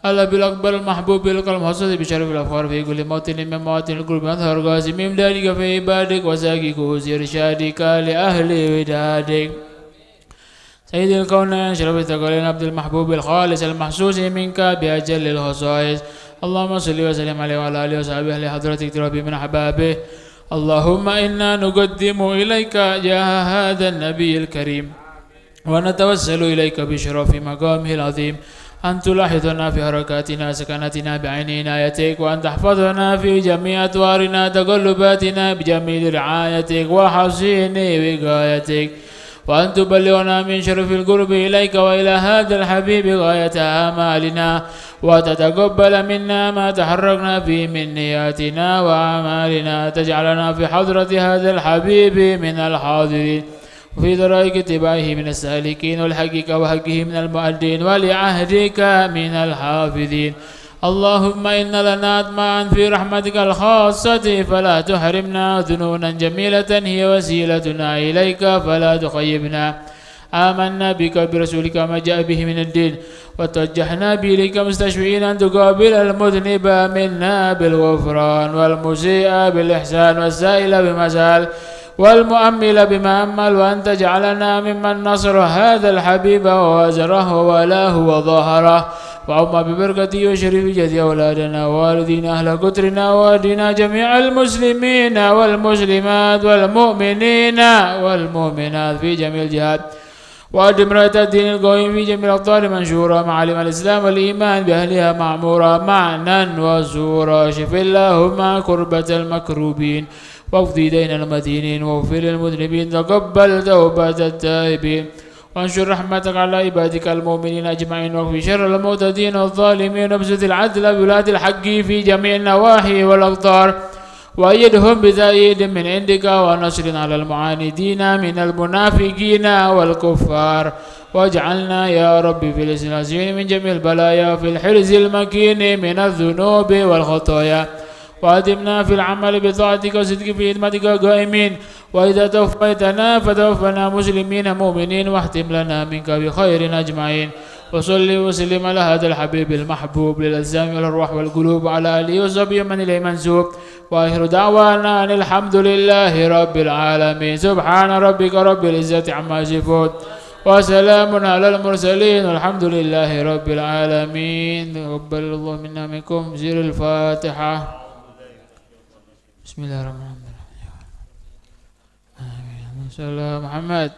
الأب الأكبر المحبوب بالقلب حصد بشرف الأفكار في كل موطن من مواطن القلوب أظهر قاسم من ذلك في عبادك وساقي كؤوس إرشادك لأهل ودادك سيد الكونين شرف الثقلين عبد المحبوب الخالص المحسوس منك بأجل الخصائص اللهم صل وسلم عليه وعلى آله وصحبه أهل حضرتك تربي من أحبابه اللهم إنا نقدم إليك جاه هذا النبي الكريم ونتوسل إليك بشرف مقامه العظيم أن تلاحظنا في حركاتنا سكناتنا بعين عنايتك وأن تحفظنا في جميع أطوارنا تقلباتنا بجميل رعايتك وحسين وقايتك وأن تبلغنا من شرف القرب إليك وإلى هذا الحبيب غاية آمالنا وتتقبل منا ما تحركنا فيه من نياتنا وأعمالنا تجعلنا في حضرة هذا الحبيب من الحاضرين وفي طريق اتباعه من السالكين والحقيقة وحقه من المؤدين ولعهدك من الحافظين اللهم إن لنا أطمعا في رحمتك الخاصة فلا تحرمنا ذنونا جميلة هي وسيلتنا إليك فلا تخيبنا آمنا بك برسولك ما جاء به من الدين وتوجهنا به إليك مستشفعين أن تقابل المذنب منا بالغفران والمسيء بالإحسان والسائل بمسال والمؤمل بما أمل وأن تجعلنا ممن نصر هذا الحبيب ووزره وولاه وظهره وعم ببركته وشريف جد أولادنا ووالدينا أهل قطرنا ووالدينا جميع المسلمين والمسلمات والمؤمنين والمؤمنات في جميع الجهات وأدم راية الدين القويم في جميع الأقطار منشورة معالم الإسلام والإيمان بأهلها معمورة معنى وزورا شف اللهم كربة المكروبين واقضي دين المدينين واغفر للمذنبين تقبل توبة التائبين وانشر رحمتك على عبادك المؤمنين أجمعين واكف شر المعتدين والظالمين وابسط العدل بولاة الحق في جميع النواحي والأقطار وأيدهم بتأييد من عندك ونصر على المعاندين من المنافقين والكفار واجعلنا يا رب في الإسلام من جميع البلايا وفي الحرز المكين من الذنوب والخطايا وأدمنا في العمل بطاعتك وصدق في خدمتك قائمين وإذا توفيتنا فتوفنا مسلمين مؤمنين واختم لنا منك بخير أجمعين وصلي وسلم على هذا الحبيب المحبوب للأجسام والأرواح والقلوب على آله وصحبه من إليه منسوب وآخر دعوانا أن الحمد لله رب العالمين سبحان ربك رب العزة عما يصفون وسلام على المرسلين والحمد لله رب العالمين تقبل الله منا منكم زير الفاتحة بسم الله الرحمن الرحيم آمين صلى الله على محمد